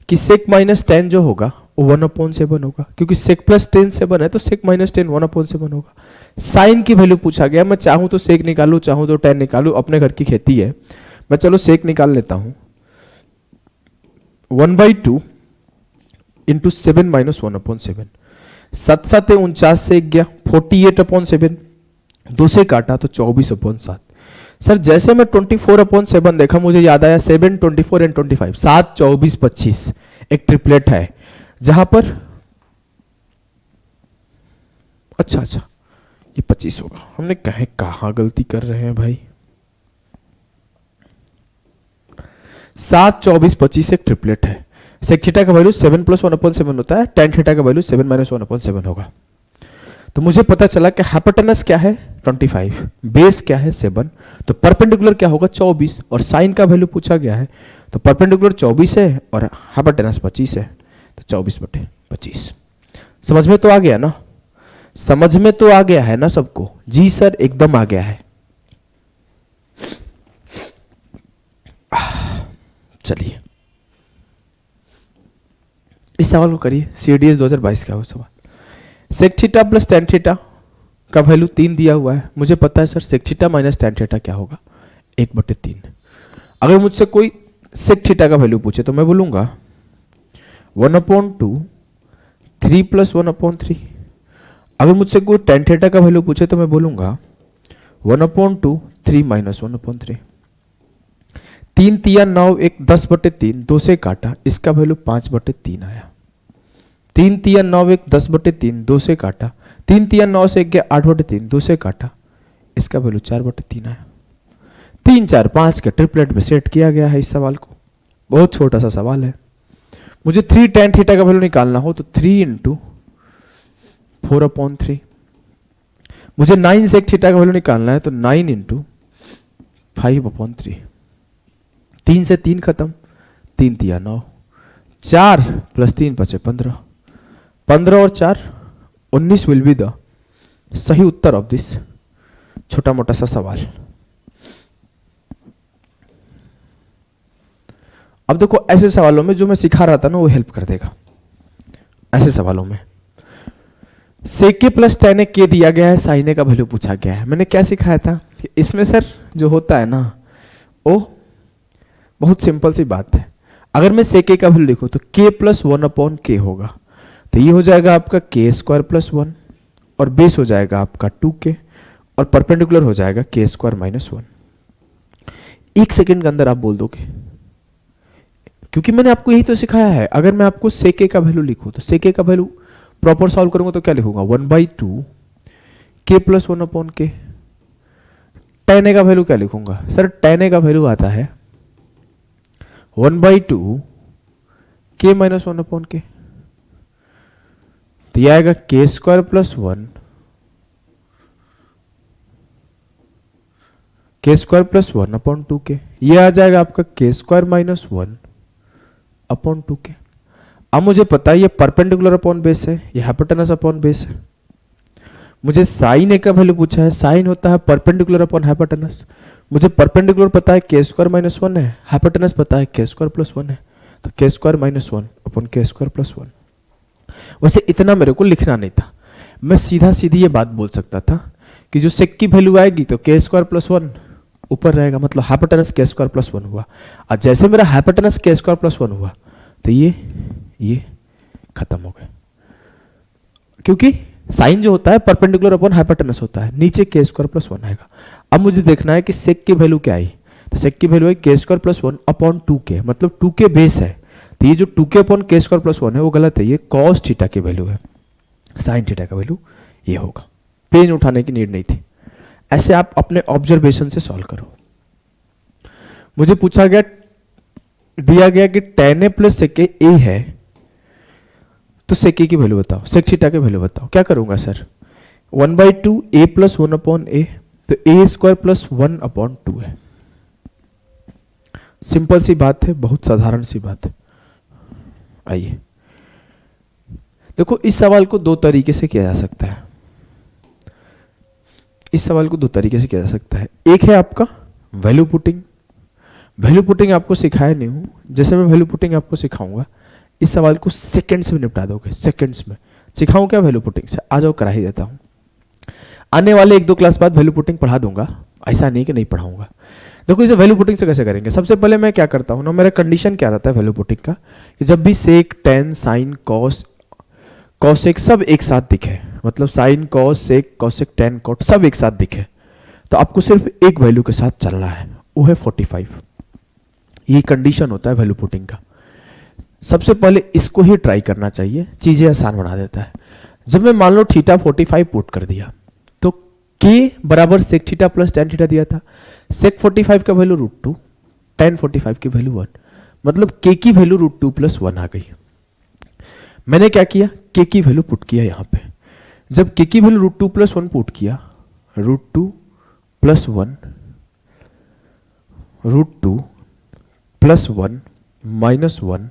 कि सेक माइनस टेन जो होगा वो 1/7 होगा, क्योंकि सेक प्लस 10 7 है, तो सेक माइनस 10 1/7 होगा। साइन की वैल्यू पूछा गया, मैं चाहूं तो सेक निकालू, चाहूं तो tan निकालू, अपने घर की खेती है, मैं चलो सेक निकाल लेता हूं। 1/2 × 7 - 1/7, 7 × 7 = 49 से 1 गया 48/7, 2 से काटा तो 24/7। सर जैसे मैं 24/7 देखा, मुझे याद आया 7, 24 एंड 25, 7, 24, 25 एक ट्रिपलेट है, जहां पर अच्छा ये 25 होगा। हमने कहां गलती कर रहे हैं भाई? 7, 24, 25 एक ट्रिपलेट है। सेक थीटा का वैल्यू 7 + 1/7 होता है, tan थीटा का वैल्यू 7 - 1/7 होगा। तो मुझे पता चला कि हाइपोटेनस क्या है 25, बेस क्या है 7, तो परपेंडिकुलर क्या होगा 24, और साइन का वैल्यू पूछा गया है, तो परपेंडिकुलर 24 है और हाइपोटेनस 25 है, तो 24/25। समझ में तो आ गया ना? समझ में तो आ गया है ना सबको? जी सर एकदम आ गया है। चलिए इस सवाल को करिए, CDS 2022 का वो सवाल। Sec theta plus tan theta का वैल्यू 3 दिया हुआ है, मुझे पता है sir sec theta minus tan theta क्या होगा 1/3। अगर मुझसे कोई सेक थीटा का वैल्यू पूछे तो मैं बोलूंगा 1/2 3 + 1/3। अगर मुझसे कोई टेन थीटा का वैल्यू पूछे तो मैं बोलूंगा 1/2 3 - 1/3। 3 × 3 = 9, 1 10/3, 2 से काटा, इसका वैल्यू 5/3 आया। 3 × 3 = 9, 1 10/3, 2 से काटा, 3 × 3 = 9 से 1 गया 8/3, 2 से काटा, इसका वैल्यू 4/3 आया। 3, 4, 5 के ट्रिपलेट में सेट किया गया है इस सवाल को। बहुत छोटा सा सवाल है। मुझे 3 tan थीटा का वैल्यू निकालना हो तो 3 × 4/3। मुझे 9 sec थीटा का वैल्यू निकालना है तो 9 × 5/3। 3 से 3 खत्म, 3 × 3 = 9, 4 + 3 = 15, 15 और 4 19 विल बी द सही उत्तर ऑफ दिस छोटा मोटा सा सवाल। अब देखो ऐसे सवालों में जो मैं सिखा रहा था ना वो हेल्प कर देगा। ऐसे सवालों में सेके प्लस tan के दिया गया है, साइने का वैल्यू पूछा गया है। मैंने क्या सिखाया था कि इसमें सर जो होता है ना वो बहुत सिंपल सी बात है। अगर मैं सेके का वैल्यू लिखूं तो k + 1/k होगा, तो ये हो जाएगा आपका k² + 1 और बेस हो जाएगा आपका 2k और परपेंडिकुलर हो जाएगा k² - 1। 1 सेकंड के अंदर आप बोल दोगे, क्योंकि मैंने आपको यही तो सिखाया है। अगर मैं आपको सेक ए का वैल्यू लिखूं तो सेक ए का वैल्यू प्रॉपर सॉल्व करूंगा तो क्या लिखूंगा, 1/2 के प्लस 1 अपॉन के। tan a का वैल्यू क्या लिखूंगा सर, tan a का वैल्यू आता है 1/2 के माइनस 1 अपॉन के। तो यह आएगा के स्क्वायर प्लस 1 के स्क्वायर प्लस 1 अपॉन 2 के। यह आ जाएगा आपका के स्क्वायर माइनस 1 अपॉन 2 के। अब मुझे पता है ये परपेंडिकुलर अपॉन बेस है, ये हाइपोटेनस अपॉन बेस है। मुझे साइन ए का वैल्यू पूछा है, साइन होता है परपेंडिकुलर अपॉन हाइपोटेनस। मुझे परपेंडिकुलर पता है के स्क्वायर माइनस 1 है, हाइपोटेनस पता है के स्क्वायर प्लस 1 है, तो के square minus 1 upon K square plus 1। वैसे इतना मेरे को लिखना नहीं था, मैं सीधा सीधी ये बात बोल सकता था कि जो सेक की वैल्यू आएगी तो के स्क्वायर प्लस 1 ऊपर रहेगा, मतलब हाइपोटेनस के स्क्वायर प्लस 1 हुआ। और जैसे मेरा हाइपोटेनस के स्क्वायर प्लस 1 हुआ तो ये खत्म हो गया, क्योंकि साइन जो होता है परपेंडिकुलर अपॉन हाइपोटेनस होता है, नीचे के स्क्वायर प्लस 1 आएगा। अब मुझे देखना है कि सेक की वैल्यू क्या आई, तो सेक की वैल्यू है के स्क्वायर प्लस 1 अपॉन 2 के, मतलब 2 के बेस है। तो ये जो 2 के अपॉन के स्क्वायर प्लस 1 है वो गलत है, ये कॉस थीटा की वैल्यू है, साइन थीटा का वैल्यू ये होगा। पेन उठाने की नीड नहीं थी, ऐसे आप अपने ऑब्जर्वेशन से सॉल्व करो। मुझे पूछा गया, दिया गया कि tan a प्लस सेक ए है, तो सेक ए की वैल्यू बताओ, सेक थीटा की वैल्यू बताओ। क्या करूंगा सर, 1/2 a प्लस 1 अपॉन ए, तो ए स्क्वायर प्लस 1 अपॉन 2 है। सिंपल सी बात है, बहुत साधारण सी बात है। आइए देखो, इस सवाल को दो तरीके से किया जा सकता है। इस सवाल को दो तरीके से किया जा सकता है। एक है आपका वैल्यू पुटिंग। वैल्यू पुटिंग आपको सिखाया नहीं हूं, जैसे मैं वैल्यू पुटिंग आपको सिखाऊंगा, इस सवाल को सेकंड्स में निपटा दोगे, सेकंड्स में। सिखाऊं क्या वैल्यू पुटिंग से, आ जाओ करा ही देता हूं। आने वाले 1-2 क्लास बाद वैल्यू पुटिंग पढ़ा दूंगा, ऐसा नहीं कि नहीं पढ़ाऊंगा। देखो इसे वैल्यू पुटिंग से कैसे करेंगे, सबसे पहले मैं क्या करता हूं ना, मेरा कंडीशन क्या रहता है वैल्यू पुटिंग का, कि जब भी सेक, टेन, साइन, कॉस, कॉसेक सब एक साथ दिखे, मतलब साइन, कॉस, सेक, कॉसेक, टेन, कॉट सब एक साथ दिखे, तो आपको सिर्फ एक वैल्यू के साथ चलना है, वो है 45। ये कंडीशन होता है वैल्यू पुटिंग का। सबसे पहले इसको ही ट्राई करना चाहिए, चीजें आसान बना देता है। जब मैं मान लो थीटा 45 पुट कर दिया, तो के बराबर sec theta plus tan theta दिया था। सेक 45 का वैल्यू √2, टेन 45 की वैल्यू 1, मतलब के की वैल्यू √2 प्लस 1 आ गई। मैंने क्या किया, के की वैल्यू पुट किया यहां पे। जब के की वैल्यू √2 प्लस 1 पुट किया, √2 प्लस 1, √2 प्लस 1 माइनस 1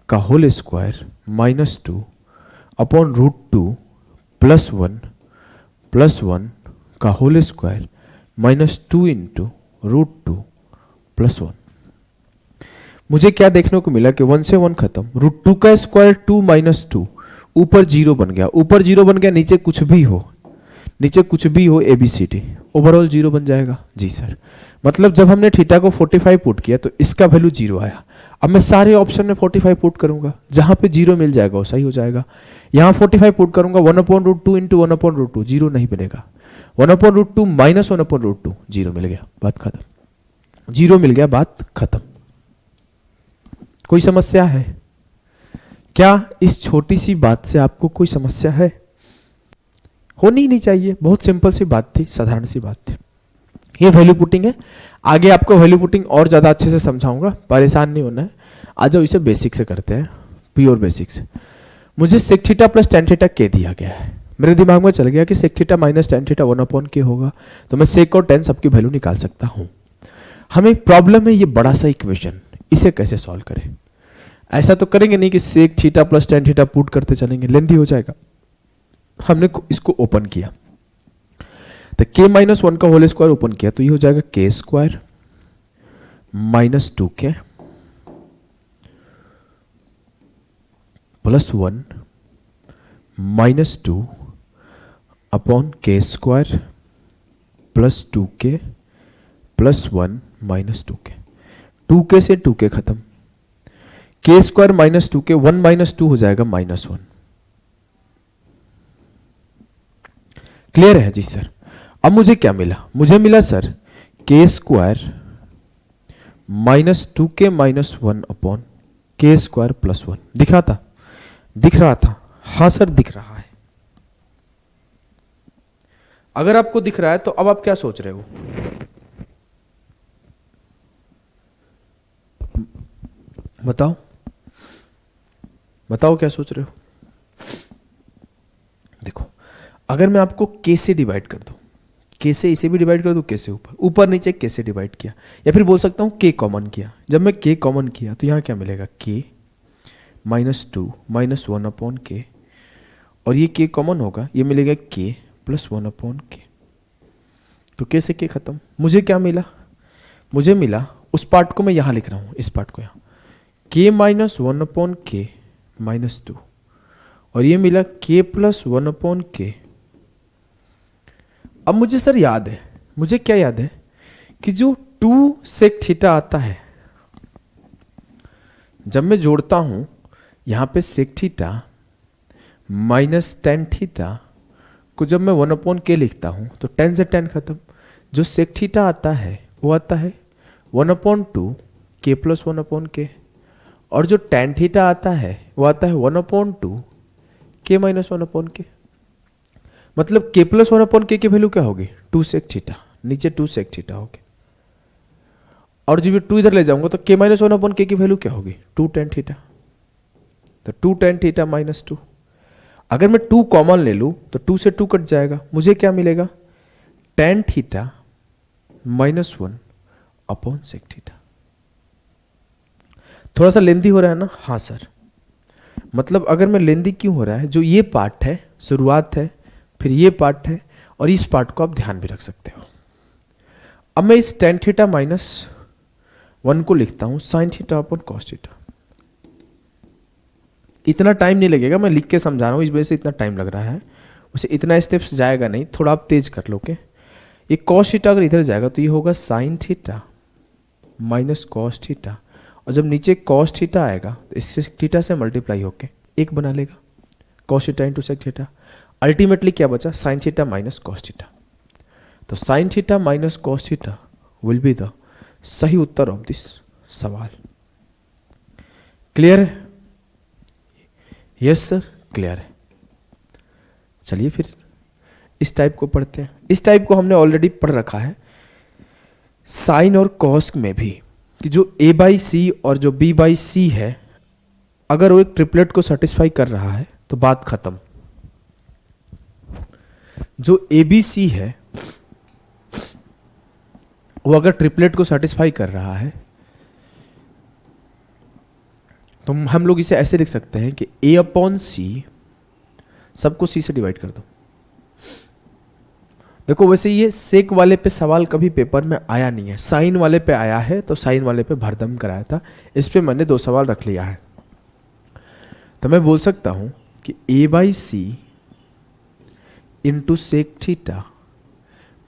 का whole square minus 2 upon √2 plus 1 का whole square minus 2 into √2 plus 1। मुझे क्या देखने को मिला कि 1 से 1 खत्म, √2 का स्क्वायर 2 माइनस 2, ऊपर 0 बन गया, ऊपर 0 बन गया, नीचे कुछ भी हो, नीचे कुछ भी हो ABCD, ओवरऑल 0 बन जाएगा। जी सर, मतलब जब हमने थीटा को 45 पुट किया तो इसका वैल्यू 0 आया। अब मैं सारे ऑप्शन में 45 पुट करूंगा, जहां पे 0 मिल जाएगा वो सही हो जाएगा। यहां 45 पुट करूंगा, 1/√2 इंटू 1/√2, 0 नहीं बनेगा। 1/√2 माइनस 1/√2, 0 मिल गया, बात खत्म। 0 मिल गया, बात खत्म। कोई समस्या है क्या? इस छोटी सी बात से आपको कोई समस्या है? होनी ही नहीं चाहिए, बहुत सिंपल सी बात थी, साधारण सी बात थी। ये वैल्यू पुटिंग है। आगे आपको वैल्यू पुटिंग और ज्यादा अच्छे से समझाऊंगा, परेशान नहीं होना है। आ जाओ इसे बेसिक से करते हैं, प्योर बेसिक से। मुझे sec theta plus tan theta के दिया गया है, मेरे दिमाग में चल गया कि sec theta minus tan theta 1/k होगा, तो मैं सेक और टेन सबकी वैल्यू निकाल सकता हूं। हमें प्रॉब्लम है ये बड़ा सा इक्वेशन, इसे कैसे सॉल्व करें। ऐसा तो करेंगे नहीं कि sec theta plus tan theta put करते चलेंगे, लेंथी हो जाएगा। हमने इसको ओपन किया तो k माइनस 1 का होल स्क्वायर ओपन किया, तो ये हो जाएगा K square minus 2k plus 1 minus 2 upon K square plus 2k plus 1 minus 2k। 2k से 2k खत्म, के स्क्वायर माइनस 2k, 1 माइनस 2 हो जाएगा माइनस 1। क्लियर है जी सर। अब मुझे क्या मिला, मुझे मिला सर के square -2k minus 1 upon K square plus 1 दिख रहा था। हाँ सर दिख रहा है। अगर आपको दिख रहा है तो अब आप क्या सोच रहे हो? बताओ क्या सोच रहे हो? देखो, अगर मैं आपको k से डिवाइड कर दूं, k से इसे भी डिवाइड कर दूं, k से ऊपर नीचे k से डिवाइड किया, या फिर बोल सकता हूं k कॉमन किया। जब मैं k कॉमन किया तो यहां क्या मिलेगा? k -2 माइनस 1 अपॉन k, और ये k कॉमन होगा, ये मिलेगा k प्लस 1 अपॉन k। तो k से k खत्म। मुझे क्या मिला? मुझे मिला, उस पार्ट को मैं यहां लिख रहा हूं, इस पार्ट को यहां, k minus 1 upon k minus 2, और ये मिला k प्लस 1 अपॉन k। अब मुझे सर याद है, मुझे क्या याद है कि जो 2 सेक थीटा आता है, जब मैं जोड़ता हूं यहां पे sec theta minus tan theta को जब मैं 1 अपॉन के लिखता हूं तो 10 से 10 खत्म। जो सेक थीटा आता है वो आता है 1 अपॉन 2 के प्लस 1 अपॉन के, और जो टेन थीटा आता है वो आता है 1 अपॉन 2 के माइनस 1 अपॉन के। मतलब के प्लस 1 अपॉन के की वैल्यू क्या होगी? 2 सेक थीटा, नीचे 2 सेक थीटा होगी, और जब ये 2 इधर ले जाऊंगा तो के माइनस 1 अपॉन के की वैल्यू क्या होगी? 2 टेन थीटा। तो 2 टेन थीटा माइनस 2। अगर मैं 2 कॉमन ले लूं तो 2 से 2 कट जाएगा, मुझे क्या मिलेगा? Tan theta minus 1 upon sec theta. थोड़ा सा लेंदी हो रहा है ना? हाँ सर। मतलब अगर मैं लेंदी क्यों हो रहा है, जो ये पार्ट है शुरुआत है, फिर ये पार्ट है, और इस पार्ट को आप ध्यान भी रख सकते हो। अब मैं इस टेन थीटा माइनस 1 को लिखता हूं sign theta upon cos theta. इतना टाइम नहीं लगेगा, मैं लिख के समझा रहा हूं, इस वजह से इतना टाइम लग रहा है। उसे इतना स्टेप्स जाएगा नहीं, थोड़ा आप तेज कर लो के। ये कॉस थीटा अगर इधर जाएगा तो ये होगा sign theta minus cos theta, और जब नीचे कॉस थीटा आएगा तो इससे थीटा से मल्टीप्लाई होके एक बना लेगा, cos theta into sec theta. Ultimately क्या बचा? Sine theta minus cos theta. तो sine theta minus cos theta will be the सही उत्तर ऑफ दिस सवाल। क्लियर है? यस सर, क्लियर है। चलिए फिर इस टाइप को पढ़ते हैं। इस टाइप को हमने ऑलरेडी पढ़ रखा है साइन और कॉस में भी, कि जो a बाई सी और जो b बाई सी है, अगर वो एक ट्रिपलेट को सेटिस्फाई कर रहा है तो बात खत्म। जो ए बी सी है वो अगर ट्रिपलेट को सेटिस्फाई कर रहा है तो हम लोग इसे ऐसे लिख सकते हैं कि a अपॉन सी, सबको c से डिवाइड कर दो। देखो वैसे ये सेक वाले पे सवाल कभी पेपर में आया नहीं है, साइन वाले पे आया है, तो साइन वाले पे भरदम कराया था, इस पे मैंने 2 सवाल रख लिया है। तो मैं बोल सकता हूं कि a by c into sec theta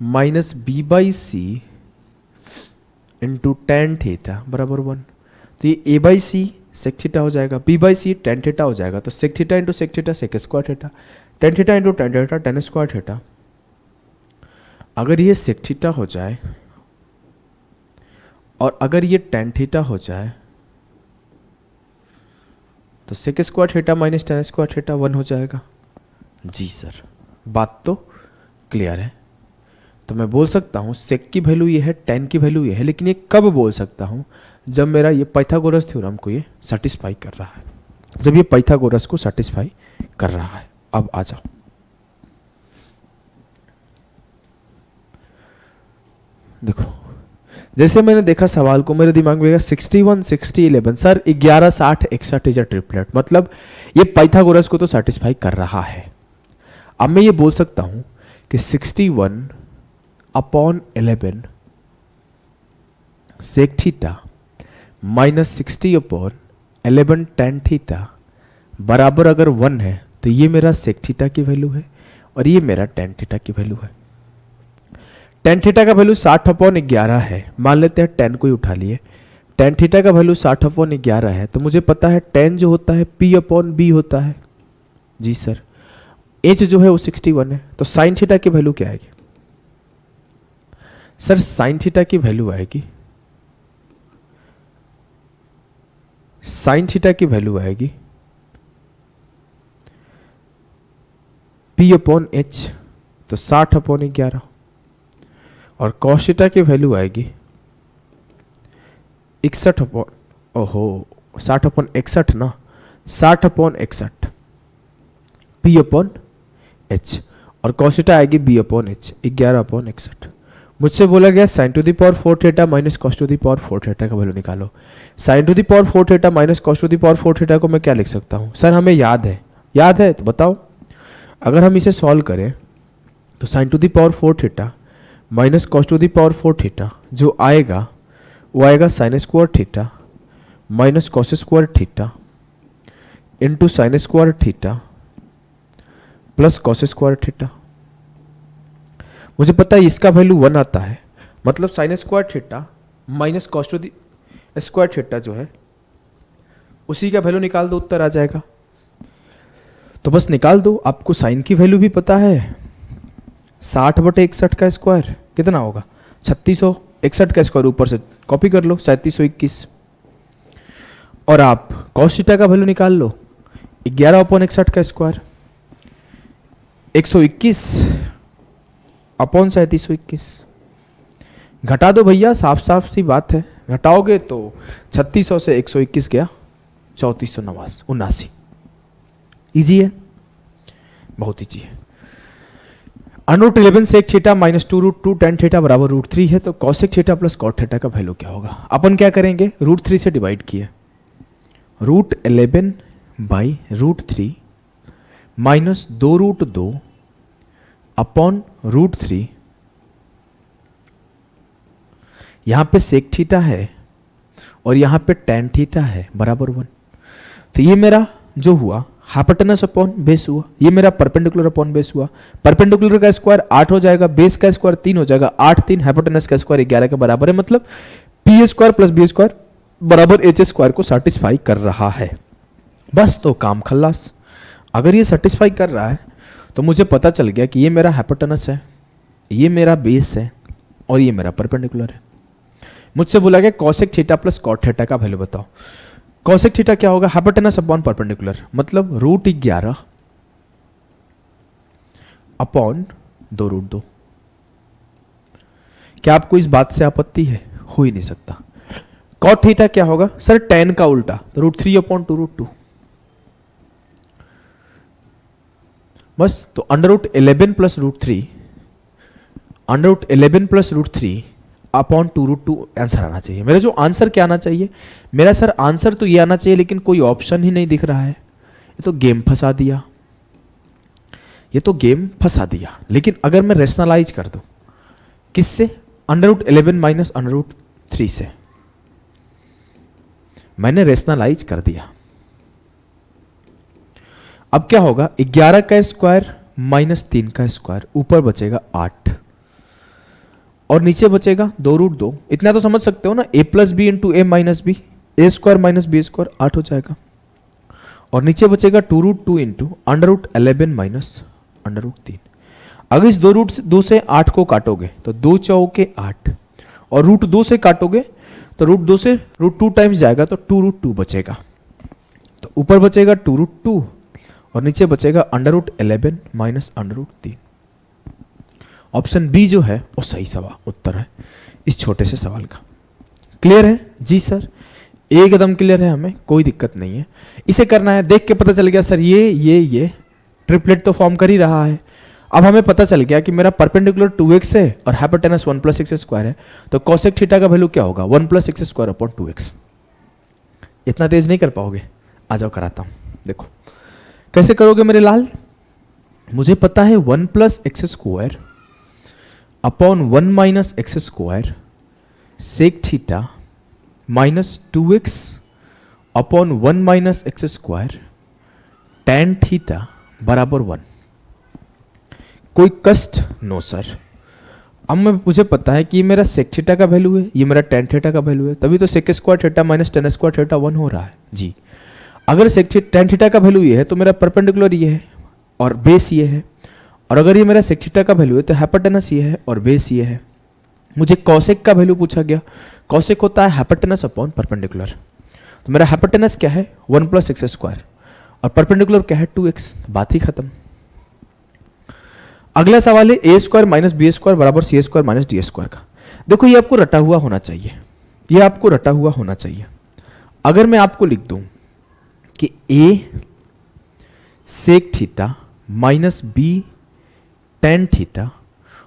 minus b by c into tan theta बराबर 1। तो ये a by c sec theta हो जाएगा, b by c tan theta हो जाएगा, तो sec theta into sec theta sec square theta, tan theta into tan theta tan square theta. अगर ये सेक थीटा हो जाए और अगर ये टेन थीटा हो जाए तो sec square theta minus tan square theta 1 हो जाएगा। जी सर, बात तो क्लियर है। तो मैं बोल सकता हूं सेक की वैल्यू ये है, टेन की वैल्यू ये है, लेकिन ये कब बोल सकता हूं? जब मेरा ये पाइथागोरस थ्योरम को ये सेटिस्फाई कर रहा है, जब ये पाइथागोरस को सेटिस्फाई कर रहा है। अब आ जाओ, देखो जैसे मैंने देखा सवाल को, मेरे दिमाग में 61 60 11 सर 11 60 61 इज अ ट्रिपलेट, मतलब ये पाइथागोरस को तो सेटिस्फाई कर रहा है। अब मैं ये बोल सकता हूं कि 61 upon 11 sec theta minus 60 upon 11 tan theta बराबर अगर 1 है तो ये मेरा सेक थीटा की वैल्यू है और ये मेरा टेन थीटा की वैल्यू है। टेन थीटा का वैल्यू 60 अपॉन 11 है, मान लेते हैं 10 को ही उठा लिए। टेन थीटा का वैल्यू 60 अपॉन 11 है, तो मुझे पता है 10 जो होता है p अपॉन b होता है। जी सर, h जो है वो 61 है, तो साइन थीटा की वैल्यू क्या आएगी? सर साइन थीटा की वैल्यू आएगी साइन थीटा की वैल्यू आएगी P अपॉन एच, तो 60 अपॉन 11, और कॉस थीटा की वैल्यू आएगी 61 अपॉन, ओहो 60 अपॉन 61 ना, 60 अपॉन 61 P अपॉन एच, और कॉस थीटा आएगी B अपॉन एच, 11 अपॉन 61। मुझसे बोला गया sign to the power 4 theta minus cos two the power 4 theta का वैल्यू निकालो। Sign to the power 4 theta minus cos two the power 4 theta को मैं क्या लिख सकता हूँ? सर हमें याद है तो बताओ। अगर हम इसे सॉल्व करें तो sign to the power 4 theta minus cos two the power 4 theta जो आएगा वो आएगा sine square theta minus cos square theta into sine square theta plus cos square theta. मुझे पता है इसका वैल्यू 1 आता है, मतलब sine square theta minus cos two the square theta जो है उसी का वैल्यू निकाल दो, उत्तर आ जाएगा। तो बस निकाल दो। आपको साइन की वैल्यू भी पता है, 60/61 का स्क्वायर कितना होगा? 3661 का स्क्वायर ऊपर से कॉपी कर लो, 3721। और आप कॉस थीटा का वैल्यू निकाल लो, 11/61 का स्क्वायर 121 अपॉन 3721। घटा दो भैया, साफ साफ सी बात है, घटाओगे तो 3600 से 121 गया 3479। इजी है, बहुत इजी है। √11 sec theta minus 2√2 tan theta बराबर √3 है, तो cosec theta plus cot theta का वैल्यू क्या होगा? अपन क्या करेंगे, √3 से डिवाइड किए, √11 बाई √3 माइनस 2√2 अपॉन √3। यहां पे सेक थीटा है और यहां पे tan थीटा है बराबर 1। तो ये मेरा जो हुआ हाइपोटेनस अपॉन बेस हुआ, ये मेरा परपेंडिकुलर अपॉन बेस हुआ। परपेंडिकुलर का स्क्वायर 8 हो जाएगा, बेस का स्क्वायर 3 हो जाएगा, 8 3 हाइपोटेनस का स्क्वायर 11 के बराबर है, मतलब p square plus B square बराबर एच स्क्वायर को सेटिस्फाई कर रहा है। बस तो काम खल्लास। अगर ये सेटिस्फाई कर रहा है तो मुझे पता चल गया कि ये मेरा हाइपोटेनस है, ये मेरा बेस है और ये मेरा परपेंडिकुलर है। मुझसे बोला गया cosec theta plus cot theta का वैल्यू बताओ। कॉसेक थीटा क्या होगा? हाइपोटेनस अपॉन परपेंडिकुलर, मतलब √11 अपॉन 2√2। क्या आपको इस बात से आपत्ति है? हो ही नहीं सकता। कॉट थीटा क्या होगा? सर tan का उल्टा, तो √3 अपॉन 2√2। बस तो √11 प्लस √3, √11 प्लस √3 अपॉन 2√2 आंसर आना चाहिए। मेरा जो आंसर क्या आना चाहिए? मेरा सर आंसर तो ये आना चाहिए, लेकिन कोई ऑप्शन ही नहीं दिख रहा है। ये तो गेम फंसा दिया, ये तो गेम फंसा दिया। लेकिन अगर मैं रेशनलाइज कर दूं, किससे? √11 माइनस √3 से मैंने रेशनलाइज कर दिया। अब क्या होगा? 11 का स्क्वायर माइनस 3 का स्क्वायर, ऊपर बचेगा 8 और नीचे बचेगा 2√2। इतना तो समझ सकते हो ना, a plus b into a minus b, a square minus B square 8 हो जाएगा। और नीचे बचेगा 2√2 इंटू √11 माइनस √3। अगर इस 2√2 से 8 को काटोगे तो 2 चौके 8, और √2 से काटोगे तो √2 से √2 टाइम्स जाएगा तो 2√2 बचेगा। तो ऊपर बचेगा 2√2 और नीचे बचेगा √11 माइनस √3। ऑप्शन बी जो है वो सही सवाल उत्तर है इस छोटे से सवाल का। क्लियर है? जी सर, एकदम क्लियर है, हमें कोई दिक्कत नहीं है। इसे करना है, देख के पता चल गया सर ये ट्रिपलेट तो फॉर्म कर ही रहा है। अब हमें पता चल गया कि मेरा परपेंडिकुलर 2x है और हाइपोटेनस 1 प्लस x स्क्वायर है, तो कॉसेक थीटा का वैल्यू क्या होगा? 1 plus x square upon 2x। इतना तेज नहीं कर पाओगे, आ जाओ कराता हूं। देखो कैसे करोगे मेरे लाल। मुझे पता है 1 plus x square upon 1 minus x square sec theta minus 2x upon 1 minus x square tan theta बराबर 1। कोई कष्ट? No sir. अब मुझे पता है कि ये मेरा सेक थीटा का वैल्यू है, ये मेरा tan थीटा का वैल्यू है, तभी तो sec square theta minus tan square theta 1 हो रहा है जी। अगर tan थीटा का वैल्यू ये है तो मेरा परपेंडिकुलर ये है और बेस ये है, और अगर ये मेरा सेक थीटा का वैल्यू है तो हाइपोटेनस ये है और बेस ये है। मुझे कॉसेक का वैल्यू पूछा गया। कॉसेक होता है हाइपोटेनस अपॉन परपेंडिकुलर, तो मेरा हाइपोटेनस क्या है 1 प्लस एक्स स्क्वायर और परपेंडिकुलर क्या है 2x, बात ही खत्म। अगला सवाल है a square minus B square बराबर c square minus d square का। देखो ये आपको रटा हुआ होना चाहिए, ये आपको रटा हुआ होना चाहिए। अगर मैं आपको लिख दूं कि a sec theta minus b tan theta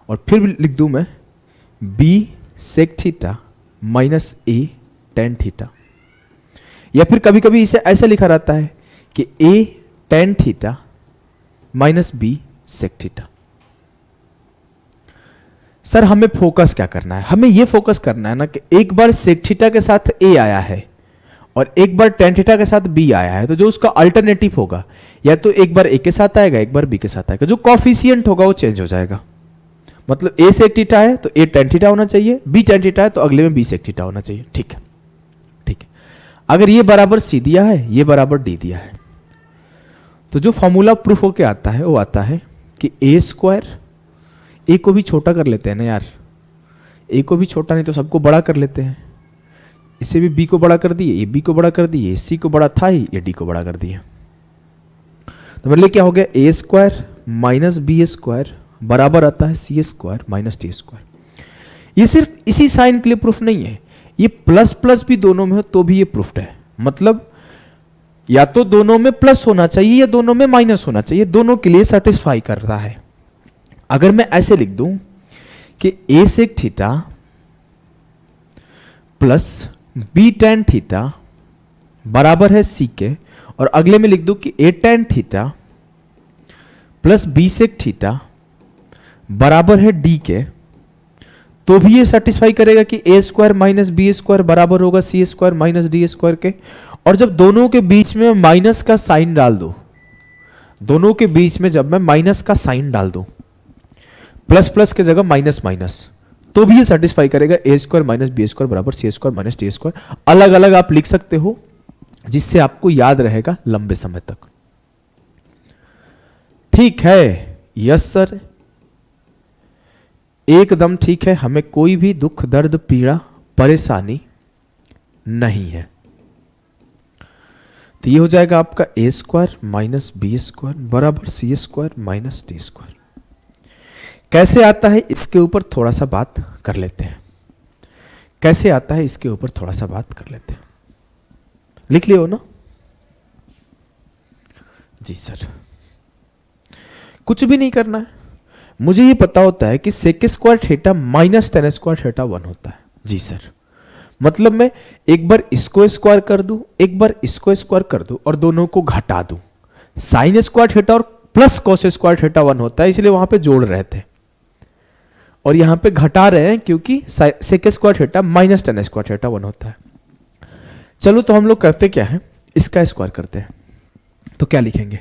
और फिर लिख दूं मैं b sec theta minus a tan theta, या फिर कभी कभी इसे ऐसा लिखा रहता है कि a tan theta minus b sec theta. Sir हमें फोकस क्या करना है, हमें यह फोकस करना है ना कि एक बार सेक थीटा के साथ a आया है और एक बार टेन थीटा के साथ b आया है, तो जो उसका अल्टरनेटिव होगा या तो एक बार a के साथ आएगा एक बार b के साथ आएगा, जो कॉफिशिएंट होगा वो चेंज हो जाएगा। मतलब a सेक थीटा है तो a टेन थीटा होना चाहिए, b टेन थीटा है तो अगले में b सेक थीटा होना चाहिए। ठीक है, ठीक है। अगर ये बराबर c दिया है, ये बराबर d दिया है, तो जो फॉर्मूला प्रूफ होके आता है वो आता है कि a स्क्वायर, a को भी छोटा कर लेते हैं ना यार, a को भी छोटा नहीं तो सबको बड़ा कर लेते हैं। इसे भी b को बड़ा कर दिए, ये b को बड़ा कर दिए, c को बड़ा था ही, ये d को बड़ा कर दिया। तो मेरे लिए क्या हो गया, a square minus B square बराबर आता है c square minus d square. ये सिर्फ इसी साइन के लिए प्रूफ नहीं है, ये प्लस प्लस भी दोनों में हो तो भी ये प्रूफ्ड है। मतलब या तो दोनों में प्लस होना चाहिए या दोनों में माइनस होना चाहिए, दोनों के लिए सेटिस्फाई कर रहा है। अगर मैं ऐसे लिख दूं कि a sec theta plus b tan theta बराबर है c के, और अगले में लिख दूं कि a tan theta plus b sec theta बराबर है d के, तो भी ये सेटिस्फाई करेगा कि a square minus B square बराबर होगा c square minus d square के। और जब दोनों के बीच में माइनस का साइन डाल दो, दोनों के बीच में जब मैं माइनस का साइन डाल दूं, प्लस प्लस के जगह माइनस माइनस, तो भी ये सेटिस्फाई करेगा a square minus B square बराबर c square minus d square. अलग अलग आप लिख सकते हो जिससे आपको याद रहेगा लंबे समय तक। ठीक है, यस सर, एकदम ठीक है, हमें कोई भी दुख दर्द पीड़ा परेशानी नहीं है। तो ये हो जाएगा आपका a square minus B square बराबर c square minus d square. कैसे आता है इसके ऊपर थोड़ा सा बात कर लेते हैं, कैसे आता है इसके ऊपर थोड़ा सा बात कर लेते हैं। लिख लियो ना जी सर, कुछ भी नहीं करना है, मुझे ये पता होता है कि sec square theta minus tan square theta 1 होता है। जी सर, मतलब मैं एक बार इसको स्क्वायर कर दूं, एक बार इसको स्क्वायर कर दूं और दोनों को घटा दूं। साइन स्क्वायर थीटा और प्लस कॉस स्क्वायर थीटा 1 होता है, इसलिए वहां पे जोड़ रहे थे और यहां पे घटा रहे हैं क्योंकि sec square theta minus tan square theta 1 होता है। चलो तो हम लोग करते क्या है, इसका स्क्वायर करते हैं। तो क्या लिखेंगे,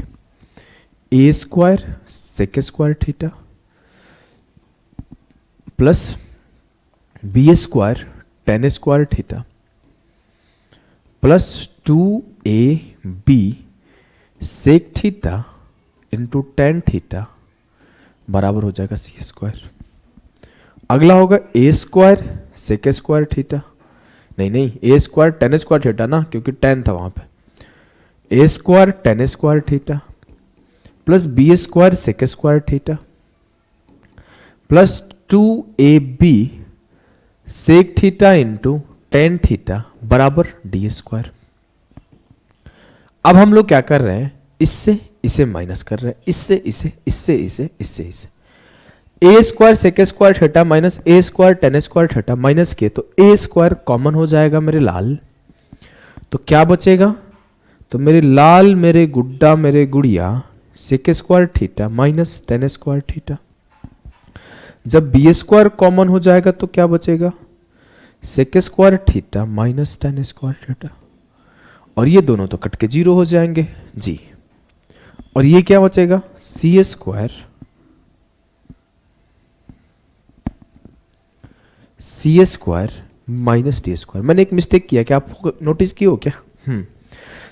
a square sec square theta plus B square tan square theta plus 2ab sec theta into tan theta बराबर हो जाएगा सी स्क्वायर। अगला होगा a square sec square theta, नहीं a square tan square theta ना, क्योंकि टेन था वहां पे, a square tan square theta plus B square sec square theta plus 2ab sec theta into tan theta बराबर d square. अब हम लोग क्या कर रहे हैं, इससे इसे माइनस कर रहे हैं, इससे इसे, इससे इसे, इससे इसे। A square sec square theta minus a square tan square theta minus k, तो ए स्क्वायर कॉमन हो जाएगा मेरे लाल, तो क्या बचेगा, तो मेरे लाल मेरे गुड्डा मेरे गुड़िया sec square theta minus tan square theta. जब बी स्क्वायर कॉमन हो जाएगा तो क्या बचेगा, sec square theta minus tan square theta, और ये दोनों तो कट के 0 हो जाएंगे जी। और ये क्या बचेगा, सी स्क्वायर माइनस डी स्क्वायर। मैंने एक मिस्टेक किया, क्या आप नोटिस किए हो क्या?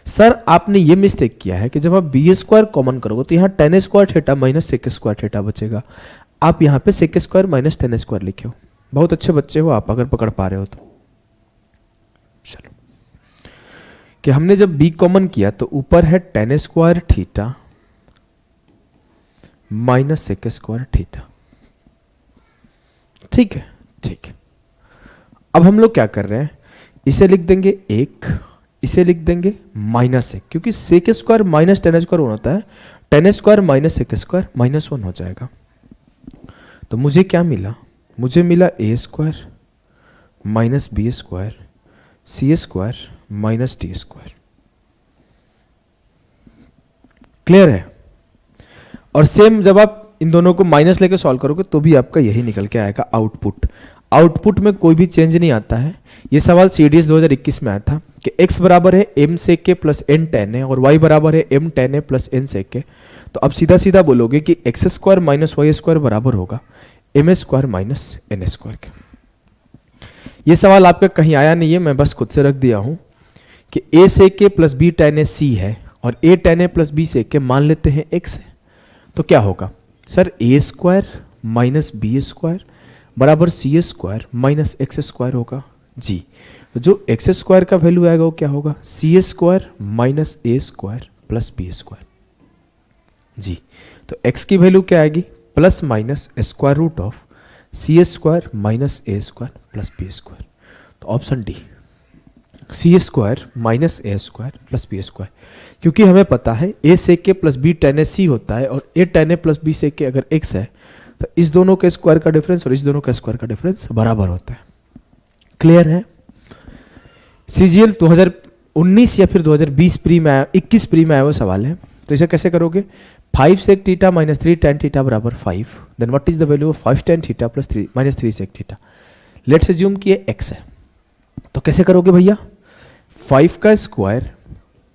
सर आपने ये मिस्टेक किया है कि जब आप बी स्क्वायर कॉमन करोगे तो यहाँ tan square theta minus sec square theta बचेगा। आप यहाँ पे sec square minus tan square लिखे हो। बहुत अच्छे बच्चे हो आप, अगर पकड़ पा रहे हो तो। चलो कि हमने जब b कॉमन किया तो ऊपर है tan square theta minus sec square theta. ठीक है, ठीक है। अब हम लोग क्या कर रहे हैं, इसे लिख देंगे 1, इसे लिख देंगे माइनस 1, क्योंकि sec square minus tan square 1 होता है, tan square minus sec square -1 हो जाएगा। तो मुझे क्या मिला, मुझे मिला a square minus B square c square minus d square. Clear है? और सेम जब आप इन दोनों को माइनस लेके सॉल्व करोगे तो भी आपका यही निकल के आएगा आउटपुट। आउटपुट में कोई भी चेंज नहीं आता है। ये सवाल CDS 2021 में आया था कि x बराबर है m sec k plus n tan है और y बराबर है m tan a प्लस n sec k। तो अब सीधा सीधा बोलोगे कि x square minus y square बराबर होगा m square minus n square के। ये सवाल आपका कहीं आया नहीं है, मैं बस खुद से रख दिया हूं कि a sec k plus b tan a c है और a tan a plus b sec k मान लेते हैं x है। तो क्या होगा sir, a square minus B square बराबर c square minus x square होगा जी। तो जो एक्स स्क्वायर का वैल्यू आएगा वो क्या होगा, c square minus a square plus B square जी। तो x की वैल्यू क्या आएगी, plus minus square root of c square minus a square plus B square. तो option d, c square minus a square plus B square, क्योंकि हमें पता है a sec k plus b tan a c होता है और ए tan a plus b sec k अगर x है तो इस दोनों के स्क्वायर का डिफरेंस और इस दोनों का स्क्वायर का डिफरेंस बराबर होता है। क्लियर है? CGL 2019 या फिर 2020 प्री में आया, 21 प्री में आया वो सवाल है। तो इसे कैसे करोगे, 5 sec theta minus 3 tan theta बराबर 5, then what is the value of 5 tan theta plus 3 minus 3 sec theta. Let's assume कि ये x है, तो कैसे करोगे भैया, 5 का स्क्वायर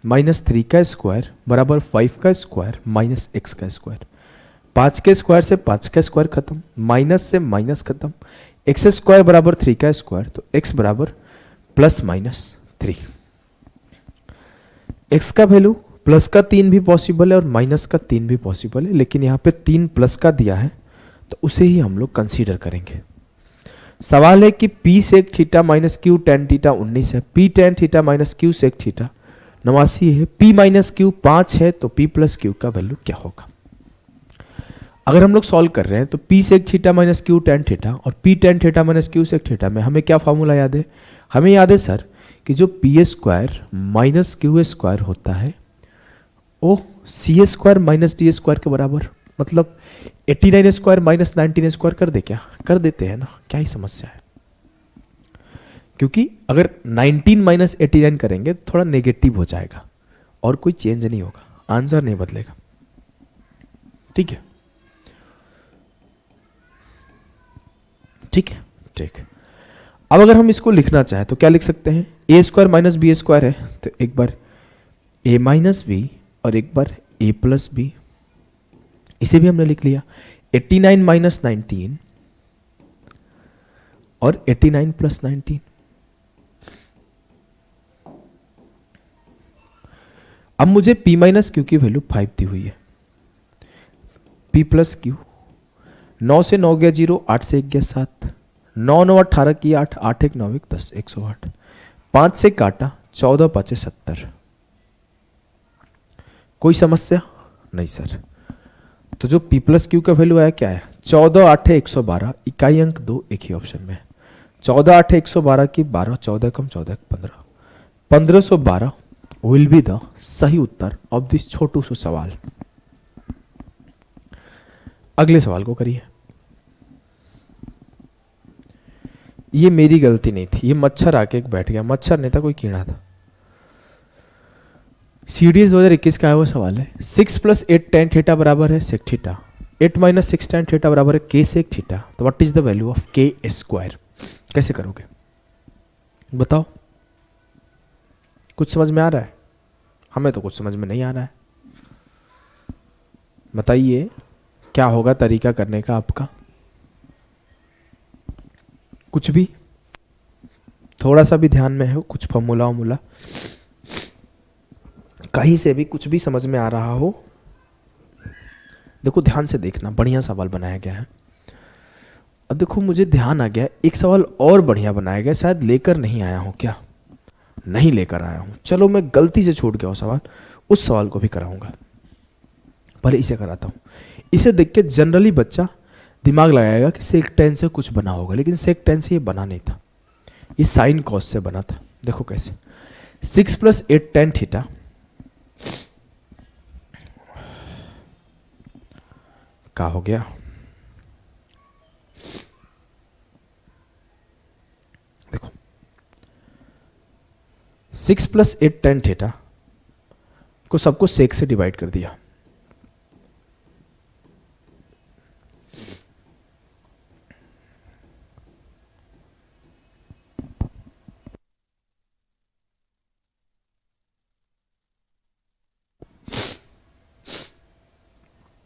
माइनस 3 का स्क्वायर बराबर 5 का स्क्वायर माइनस x का स्क्वायर। 5 के स्क्वायर से 5 का स्क्वायर खत्म, माइनस से माइनस खत्म, एक्स स्क्वायर बराबर 3 का स्क्वायर, तो x बराबर प्लस माइनस 3। x का वैल्यू प्लस का 3 भी पॉसिबल है और माइनस का 3 भी पॉसिबल है, लेकिन यहाँ पे 3 प्लस का दिया है तो उसे ही हम लोग कंसीडर करेंगे। सवाल है कि p sec theta minus q tan theta 19 है, p tan theta minus q sec theta 89 है, p माइनस क्यू 5 है, तो p प्लस क्यू का वैल्यू क्या होगा। अगर हम लोग सॉल्व कर रहे हैं तो p sec theta minus q tan theta और p tan theta minus q sec theta में हमें क्या फॉर्मूला याद है, हमें याद है सर कि जो p square minus Q square होता है वो सी स्क्वायर माइनस डी स्क्वायर के बराबर, मतलब 89 स्क्वायर माइनस 19 स्क्वायर कर दे, क्या कर देते हैं ना, क्या ही समस्या है। क्योंकि अगर 19 माइनस 89 करेंगे तो थोड़ा नेगेटिव हो जाएगा और कोई चेंज नहीं होगा, आंसर नहीं बदलेगा। ठीक है, ठीक है, ठीक। अब अगर हम इसको लिखना चाहें तो क्या लिख सकते हैं, ए स्क्वायर माइनस बी स्क्वायर है तो एक बार ए माइनस बी और एक बार ए प्लस बी, इसे भी हमने लिख लिया। 89 माइनस 19 और 89 प्लस 19। अब मुझे p माइनस क्यू की वैल्यू 5 दी हुई है, p प्लस क्यू, 9 से 9 गया 0, 8 से 1 गया 7, 9 9 18 की 8, 8 1 9 1 10, 108, 5 से काटा 14 5 70। कोई समस्या नहीं सर। तो जो p प्लस क्यू का वैल्यू आया क्या है, 14 8 112, इकाई अंक 2 एक ही ऑप्शन में है। 14 8 112 की 12, 14 कम 14 15, 1512 विल बी द सही उत्तर ऑफ दिस छोटू सो सवाल। अगले सवाल को करिए। ये मेरी गलती नहीं थी, ये मच्छर आके बैठ गया, मच्छर नहीं था, कोई कीड़ा था। CDS 2021 का है वो सवाल है, 6 प्लस 8 tan थीटा बराबर है sec theta, 8 minus 6 tan theta बराबर है k सेक थीटा, तो what is the value of k square. कैसे करोगे बताओ, कुछ समझ में आ रहा है? हमें तो कुछ समझ में नहीं आ रहा है, बताइए क्या होगा तरीका करने का आपका। कुछ भी थोड़ा सा भी ध्यान में है, कुछ फॉर्मूला वमूला कहीं से भी कुछ भी समझ में आ रहा हो, देखो ध्यान से देखना, बढ़िया सवाल बनाया गया है। अब देखो मुझे ध्यान आ गया, एक सवाल और बढ़िया बनाया गया, शायद लेकर नहीं आया हूं क्या। नहीं लेकर आया हूं। चलो मैं गलती से छूट गया हूं सवाल, उस सवाल को भी कराऊंगा, पहले इसे कराता हूं। इसे देख के जनरली बच्चा दिमाग लगाएगा कि सेक टेन से कुछ बना होगा, लेकिन सेक टेन से ये बना नहीं था, ये साइन कॉस से बना था। देखो कैसे, 6 प्लस 8 टेन थीटा का हो गया, देखो 6 प्लस 8 टेन थीटा को सबको सेक से डिवाइड कर दिया,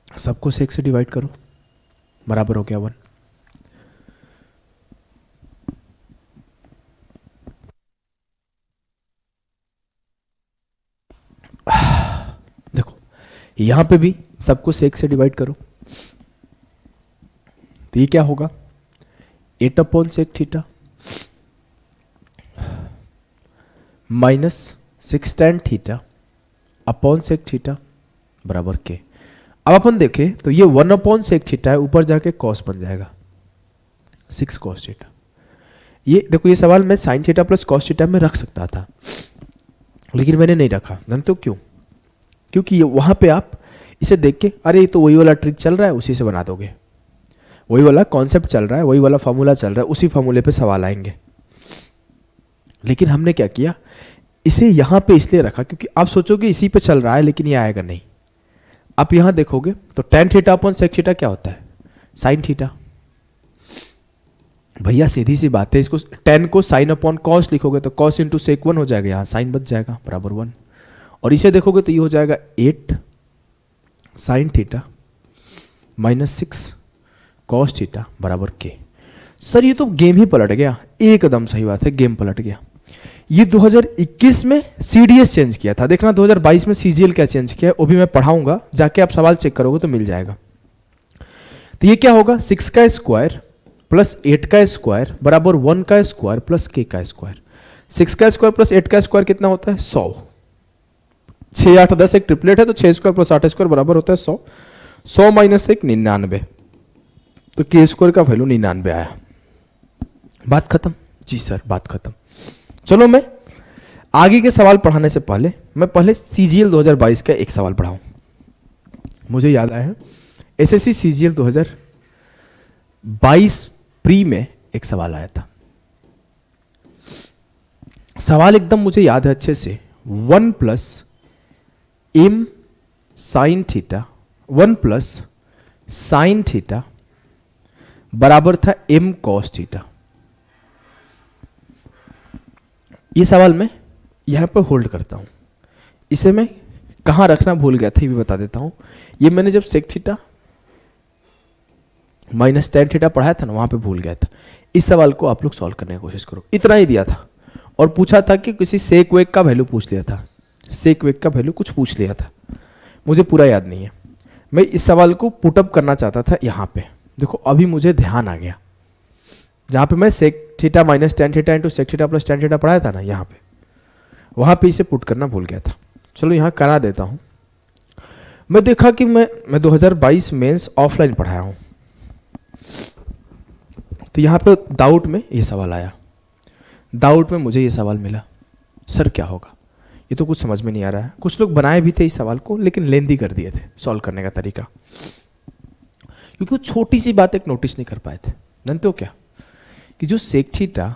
सबको सेक से डिवाइड करो, बराबर हो गया 1। देखो यहां पे भी सबको सेक से डिवाइड करो, तो ये क्या होगा, 8 upon sec theta minus 6 tan theta upon sec theta बराबर के। अब अपन देखें तो ये 1 अपॉन सेक थीटा है, ऊपर जाके कॉस बन जाएगा 6 कॉस थीटा। ये देखो, ये सवाल मैं sign theta plus cos theta में रख सकता था, लेकिन मैंने नहीं रखा। जानते हो क्यों? क्योंकि वहां पे आप इसे देख के अरे ये तो वही वाला ट्रिक चल रहा है, उसी से बना दोगे, वही वाला कॉन्सेप्ट चल रहा है, वही वाला फॉर्मूला चल रहा है, उसी फॉर्मूले पे सवाल आएंगे। लेकिन हमने क्या किया, इसे यहां पे इसलिए रखा क्योंकि आप सोचोगे इसी पे चल रहा है, लेकिन ये आएगा नहीं। आप यहां देखोगे तो tan theta upon sec theta क्या होता है, साइन थीटा। भैया सीधी सी बात है, इसको टेन को साइन अपॉन कॉस लिखोगे तो कॉस इंटू सेक 1 हो जाएगा, यहां साइन बच जाएगा बराबर 1। और इसे देखोगे तो ये हो जाएगा 8 sign theta minus 6 cos theta बराबर के। सर ये तो गेम ही पलट गया, एकदम सही बात है, गेम पलट गया। ये 2021 में सीडीएस चेंज किया था, देखना 2022 में सीजीएल क्या चेंज किया है, वो भी मैं पढ़ाऊंगा, जाके आप सवाल चेक करोगे तो मिल जाएगा। तो ये क्या होगा, 6 का स्क्वायर प्लस 8 का स्क्वायर बराबर 1 का स्क्वायर प्लस के का स्क्वायर। 6 का स्क्वायर प्लस 8 का स्क्वायर कितना होता है, 100। 6 8 10 एक ट्रिपलेट है, तो 6 स्क्वायर प्लस 8 स्क्वायर बराबर होता है 100। 100 माइनस 1 99, तो के स्क्वायर का वैल्यू 99 आया। बात खत्म जी सर, बात खत्म। चलो मैं आगे के सवाल पढ़ाने से पहले मैं पहले सीजीएल 2022 का एक सवाल पढ़ाऊं। मुझे याद आया है एसएससी सीजीएल 2022 प्री में एक सवाल आया था। सवाल एकदम मुझे याद है अच्छे से, 1 plus m sin theta 1 plus sign theta बराबर था एम कॉस थीटा। ये सवाल मैं यहां पर होल्ड करता हूं, इसे मैं कहां रखना भूल गया था ये भी बता देता हूं। ये मैंने जब sec theta minus tan theta पढ़ाया था ना, वहां पे भूल गया था। इस सवाल को आप लोग सॉल्व करने की कोशिश करो। इतना ही दिया था और पूछा था कि किसी सेक वेक का वैल्यू पूछ लिया था, सेक वेक का वैल्यू कुछ पूछ लिया था, मुझे पूरा याद नहीं है। मैं इस सवाल को पुटअप करना चाहता था यहां पे। देखो अभी मुझे ध्यान आ गया, जहां पे मैं sec theta minus tan theta into sec theta plus tan theta पढ़ाया था ना, यहाँ पे वहां पे इसे पुट करना भूल गया था। चलो यहाँ करा देता हूं। मैं देखा कि मैं 2022 मेंस ऑफलाइन पढ़ाया हूं, तो यहाँ पे डाउट में ये सवाल आया, डाउट में मुझे ये सवाल मिला, सर क्या होगा, ये तो कुछ समझ में नहीं आ रहा है। कुछ लोग बनाए भी थे इस सवाल को, लेकिन लेंदी कर दिए थे सॉल्व करने का तरीका, क्योंकि वो छोटी सी बात एक नोटिस नहीं कर पाए थे। जानते हो क्या, कि जो सेक थीटा,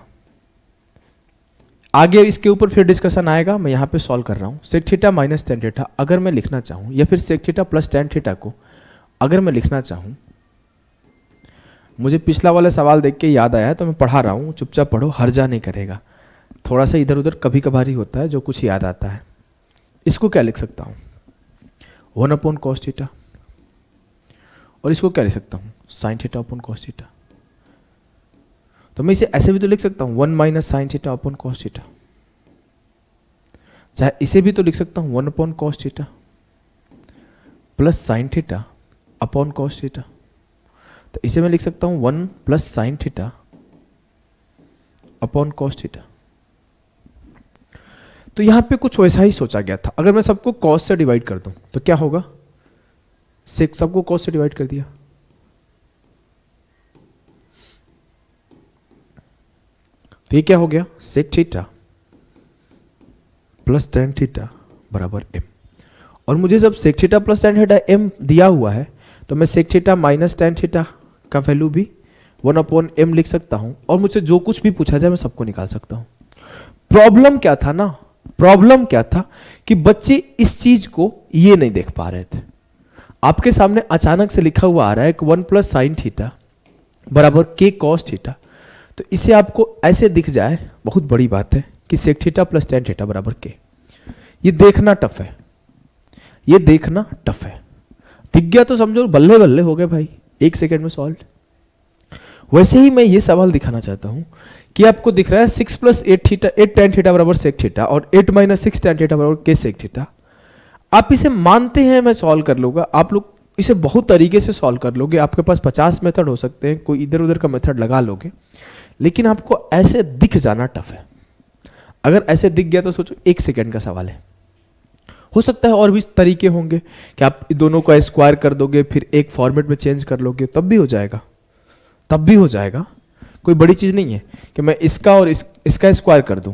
आगे इसके ऊपर फिर डिस्कशन आएगा, मैं यहां पे सॉल्व कर रहा हूं। Sec theta minus tan theta अगर मैं लिखना चाहूं, या फिर sec theta plus tan theta को अगर मैं लिखना चाहूं, मुझे पिछला वाला सवाल देख के याद आया है तो मैं पढ़ा रहा हूं, चुपचाप पढ़ो, हर्जा नहीं करेगा। थोड़ा सा इधर उधर कभी कभार ही होता है, जो कुछ याद आता है। इसको क्या लिख सकता हूं, 1 अपॉन कॉस थीटा, और इसको क्या लिख सकता हूं, sign theta upon cos theta. तो मैं इसे ऐसे भी तो लिख सकता हूं 1 minus sine theta upon cos theta, चाहे इसे भी तो लिख सकता हूं 1 upon cos theta plus sign theta upon cos theta. तो इसे मैं लिख सकता हूं 1 plus sign theta upon cos theta. तो यहां पे कुछ वैसा ही सोचा गया था। अगर मैं सबको कॉस से डिवाइड कर दूं तो क्या होगा, सेक सबको कॉस से डिवाइड कर दिया, तो ये क्या हो गया, sec theta plus tan theta बराबर एम। और मुझे जब sec theta plus tan theta m दिया हुआ है तो मैं sec theta minus tan theta का वैल्यू भी 1/m लिख सकता हूं, और मुझसे जो कुछ भी पूछा जाए मैं सबको निकाल सकता हूं। प्रॉब्लम क्या था ना, प्रॉब्लम क्या था कि बच्चे इस चीज को ये नहीं देख पा रहे थे। आपके सामने अचानक से लिखा हुआ आ रहा है कि 1 प्लस साइन थीटा बराबर के कॉस थीटा, तो इसे आपको ऐसे दिख जाए, बहुत बड़ी बात है कि sec theta plus tan theta बराबर के। ये देखना टफ है, ये देखना टफ है। दिख गया तो समझो बल्ले बल्ले हो गए भाई, 1 सेकेंड में सॉल्व। वैसे ही मैं ये सवाल दिखाना चाहता हूं कि आपको दिख रहा है 6 प्लस 8 थीटा 8 टेन थीटा बराबर सेक थीटा और 8 माइनस 6 टेन थीटा बराबर के सेक थीटा। आप इसे मानते हैं मैं सॉल्व कर लूंगा, आप लोग इसे बहुत तरीके से सॉल्व कर लोगे, आपके पास 50 मेथड हो सकते हैं, कोई इधर उधर का मेथड लगा लोगे, लेकिन आपको ऐसे दिख जाना टफ है। अगर ऐसे दिख गया तो सोचो 1 सेकेंड का सवाल है। हो सकता है और भी तरीके होंगे कि आप दोनों को स्क्वायर कर दोगे, फिर एक फॉर्मेट में चेंज कर लोगे, तब भी हो जाएगा, तब भी हो जाएगा। कोई बड़ी चीज नहीं है कि मैं इसका और इसका स्क्वायर कर दूं,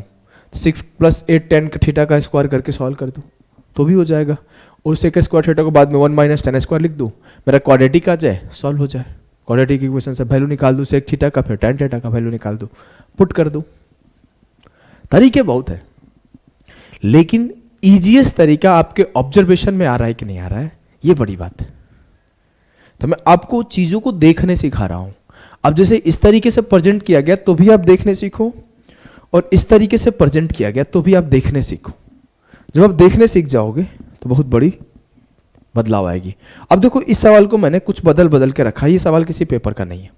6 प्लस 8 टेन थीटा का स्क्वायर करके सॉल्व कर दूं तो भी हो जाएगा, और सेक स्क्वायर थीटा को बाद में 1 माइनस टेन स्क्वायर लिख दूं, मेरा क्वाड्रेटिक आ जाए, सॉल्व हो जाए। क्वाड्रेटिक इक्वेशन से वैल्यू निकाल दूं सेक थीटा का, फिर टेन थीटा का वैल्यू निकाल दूं, पुट कर दूं। तरीके बहुत है, लेकिन इजीएस्ट तरीका आपके ऑब्जर्वेशन में आ रहा है कि नहीं आ रहा है, ये बड़ी बात है। तो मैं आपको चीजों को देखने सिखा रहा हूं। अब जैसे इस तरीके से प्रेजेंट किया गया तो भी आप देखने सीखो, और इस तरीके से प्रेजेंट किया गया तो भी आप देखने सीखो। जब आप देखने सीख जाओगे तो बहुत बड़ी बदलाव आएगी। अब देखो इस सवाल को मैंने कुछ बदल बदल के रखा, ये सवाल किसी पेपर का नहीं है।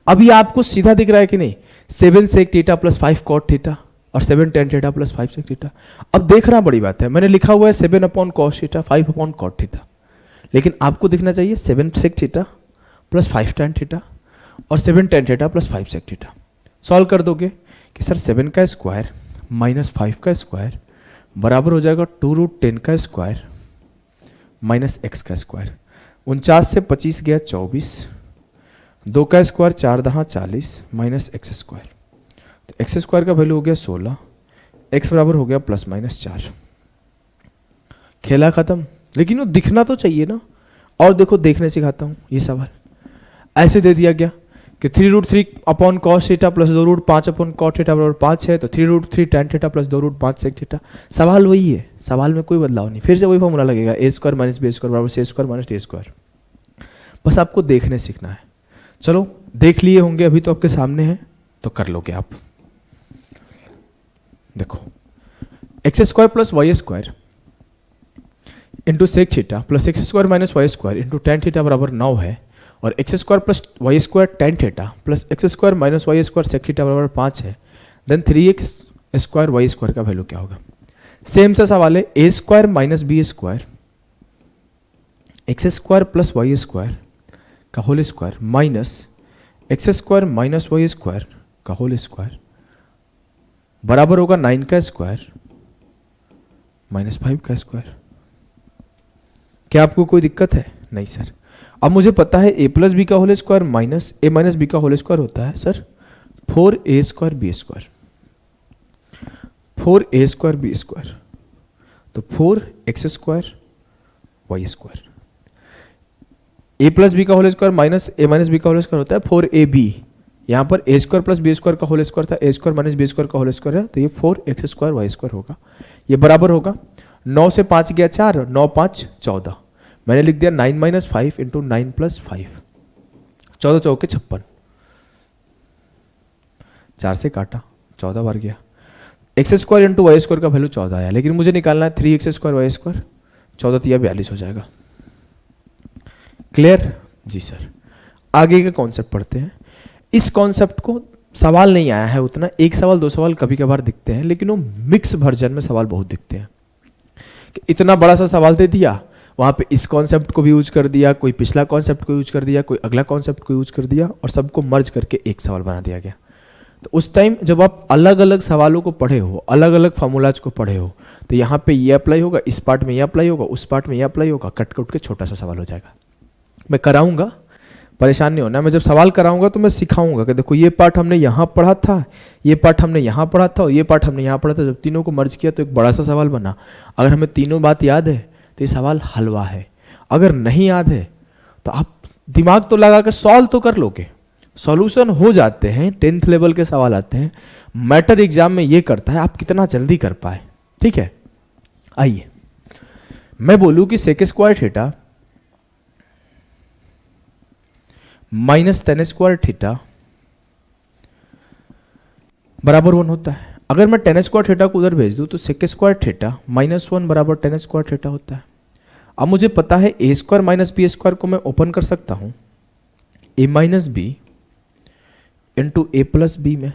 अभी आपको सीधा दिख रहा है कि नहीं, 7 sec theta plus 5 cot theta और 7 tan theta plus 5 sec theta. अब देखना बड़ी बात है, मैंने लिखा हुआ है 7 upon cos theta 5 upon cot theta, लेकिन आपको दिखना चाहिए 7 sec theta plus 5 tan theta और 7 tan theta plus 5 sec theta. Solve कर दोगे कि सर 7 का स्क्वायर माइनस 5 का स्क्वायर बराबर हो जाएगा 2 रूट 10 का स्क्वायर माइनस एक्स का स्क्वायर। 49 से 25 गया 24, 2 का स्क्वायर 4 दहा 40 माइनस एक्स स्क्वायर, तो एक्स स्क्वायर का वैल्यू हो गया 16, एक्स बराबर हो गया प्लस माइनस 4। खेला खत्म। लेकिन वो दिखना तो चाहिए ना, और देखो देखने सिखाता हूं। ये सवाल ऐसे दे दिया गया कि 3 root 3 upon cos theta plus 2 root 5 upon cot theta बराबर 5 है, तो 3 root 3 tan theta plus 2 root 5 sec theta. सवाल वही है, सवाल में कोई बदलाव नहीं, फिर से वही फॉर्मूला लगेगा, ए स्क्वायर माइनस बी स्क्वायर बराबर c square minus d square. बस आपको देखने सीखना है। चलो देख लिए होंगे, अभी तो आपके सामने है तो कर लोगे आप। देखो x square plus y square into sec theta plus x square minus y square into tan theta बराबर 9 है, और x square plus y square tan theta plus x square minus y square sec theta बराबर 5 है। Then 3x square y square का value क्या होगा। Same सा सवाल है, a square minus B square x square plus y square का whole square minus x square minus y square का होल स्क्वायर बराबर होगा 9 का स्क्वायर माइनस 5 का स्क्वायर। क्या आपको कोई दिक्कत है? नहीं सर। अब मुझे पता है a प्लस बी का whole square minus a minus b का होल स्क्वायर होता है sir 4a square B square, 4a square B square, तो 4x square y square. a plus b का whole square minus a minus b का whole square होता है 4ab। यहाँ पर a square plus B square का होल स्क्वायर था, a square minus B square का होल स्क्वायर है, तो ये 4x स्क्वायर वाई स्क्वायर होगा। ये बराबर होगा 9 से 5 गया 4, 9 5 14, मैंने लिख दिया 9 माइनस 5 इंटू 9 प्लस 5, 14 चौके 56, 4 से काटा 14 बार गया। X square into y square का वैल्यू 14 आया, लेकिन मुझे निकालना है 3x स्क्वायर वाई स्क्वायर, 14 तिया 42 हो जाएगा। क्लियर? जी सर। आगे का कॉन्सेप्ट पढ़ते हैं। इस कॉन्सेप्ट को सवाल नहीं आया है उतना, एक सवाल दो सवाल कभी कभार दिखते हैं, लेकिन वो मिक्स वर्जन में सवाल बहुत दिखते हैं। कि इतना बड़ा सा सवाल दे दिया, वहां पे इस कॉन्सेप्ट को भी यूज कर दिया, कोई पिछला कॉन्सेप्ट को यूज कर दिया, कोई अगला कॉन्सेप्ट को यूज कर दिया, और सबको मर्ज करके एक सवाल बना दिया गया। तो उस टाइम जब आप अलग अलग सवालों को पढ़े हो, अलग अलग फॉर्मूलाज को पढ़े हो, तो यहाँ पे ये अप्लाई होगा, इस पार्ट में ये अप्लाई होगा, उस पार्ट में ये अप्लाई होगा, कट कट के छोटा सा सवाल हो जाएगा। मैं कराऊंगा, परेशान नहीं होना। मैं जब सवाल कराऊंगा तो मैं सिखाऊंगा कि देखो ये पार्ट हमने यहाँ पढ़ा था, ये पार्ट हमने यहाँ पढ़ा था और ये पार्ट हमने यहाँ पढ़ा था। जब तीनों को मर्ज किया तो एक बड़ा सा सवाल बना। अगर हमें तीनों बात याद है तो ये सवाल हलवा है। अगर नहीं याद है तो आप दिमाग तो लगा कर सॉल्व तो कर लोगे, सॉल्यूशन हो जाते हैं। 10th लेवल के सवाल आते हैं। मैटर एग्जाम में ये करता है आप कितना जल्दी कर पाए। ठीक है, आइए मैं बोलूं कि sec square theta minus tan square theta बराबर 1 होता है। अगर मैं टेन स्क्वायर थीटा को उधर भेज दूं तो सेक स्क्वायर थीटा माइनस 1 बराबर टेन स्क्वायर थीटा होता है। अब मुझे पता है a square minus B square को मैं ओपन कर सकता हूं a minus b into a plus b में।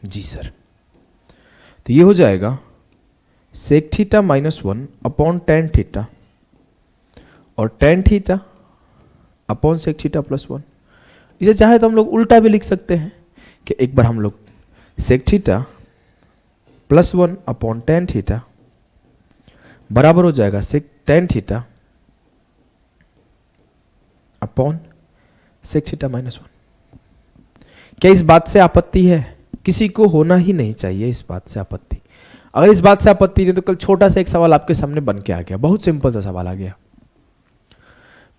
जी सर, तो ये हो जाएगा sec theta minus 1 upon tan theta और tan theta upon sec theta plus 1। इसे चाहे तो हम लोग उल्टा भी लिख सकते हैं कि एक बार हम लोग sec theta plus 1 upon tan theta बराबर हो जाएगा sec tan theta upon sec theta minus 1। क्या इस बात से आपत्ति है? किसी को होना ही नहीं चाहिए इस बात से आपत्ति। अगर इस बात से आपत्ति नहीं तो कल छोटा सा एक सवाल आपके सामने बन के आ गया, बहुत सिंपल सा सवाल आ गया,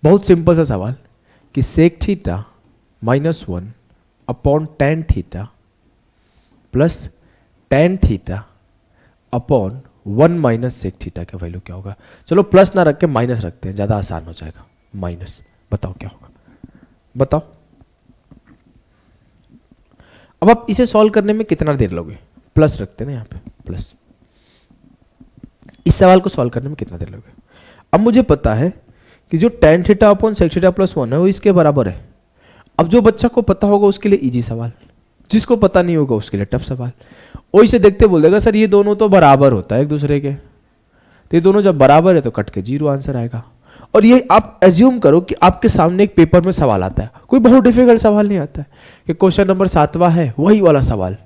बहुत सिंपल सा सवाल कि sec theta minus 1 upon tan theta plus tan theta upon 1 minus sec theta का वैल्यू क्या होगा। चलो प्लस ना रख के माइनस रखते हैं, ज्यादा आसान हो जाएगा। माइनस, बताओ क्या होगा, बताओ। अब आप इसे सॉल्व करने में कितना देर लोगे? प्लस रखते हैं ना यहाँ पे, प्लस। इस सवाल को सॉल्व करने में कितना देर लोगे? अब मुझे पता है कि जो tan theta upon sec theta plus 1 है वो इसके बराबर है। अब जो बच्चा को पता होगा उसके लिए इजी सवाल, जिसको पता नहीं होगा उसके लिए टफ सवाल। वो इसे देखते बोल देगा सर ये दोनों तो बराबर होता है एक दूसरे के, तो ये दोनों जब बराबर है तो कट के 0 आंसर आएगा। और ये आप एज्यूम करो कि आपके सामने एक पेपर में सवाल आता है, कोई बहुत डिफिकल्ट सवाल नहीं आता है, कि क्वेश्चन नंबर 7वां है वही वाला सवाल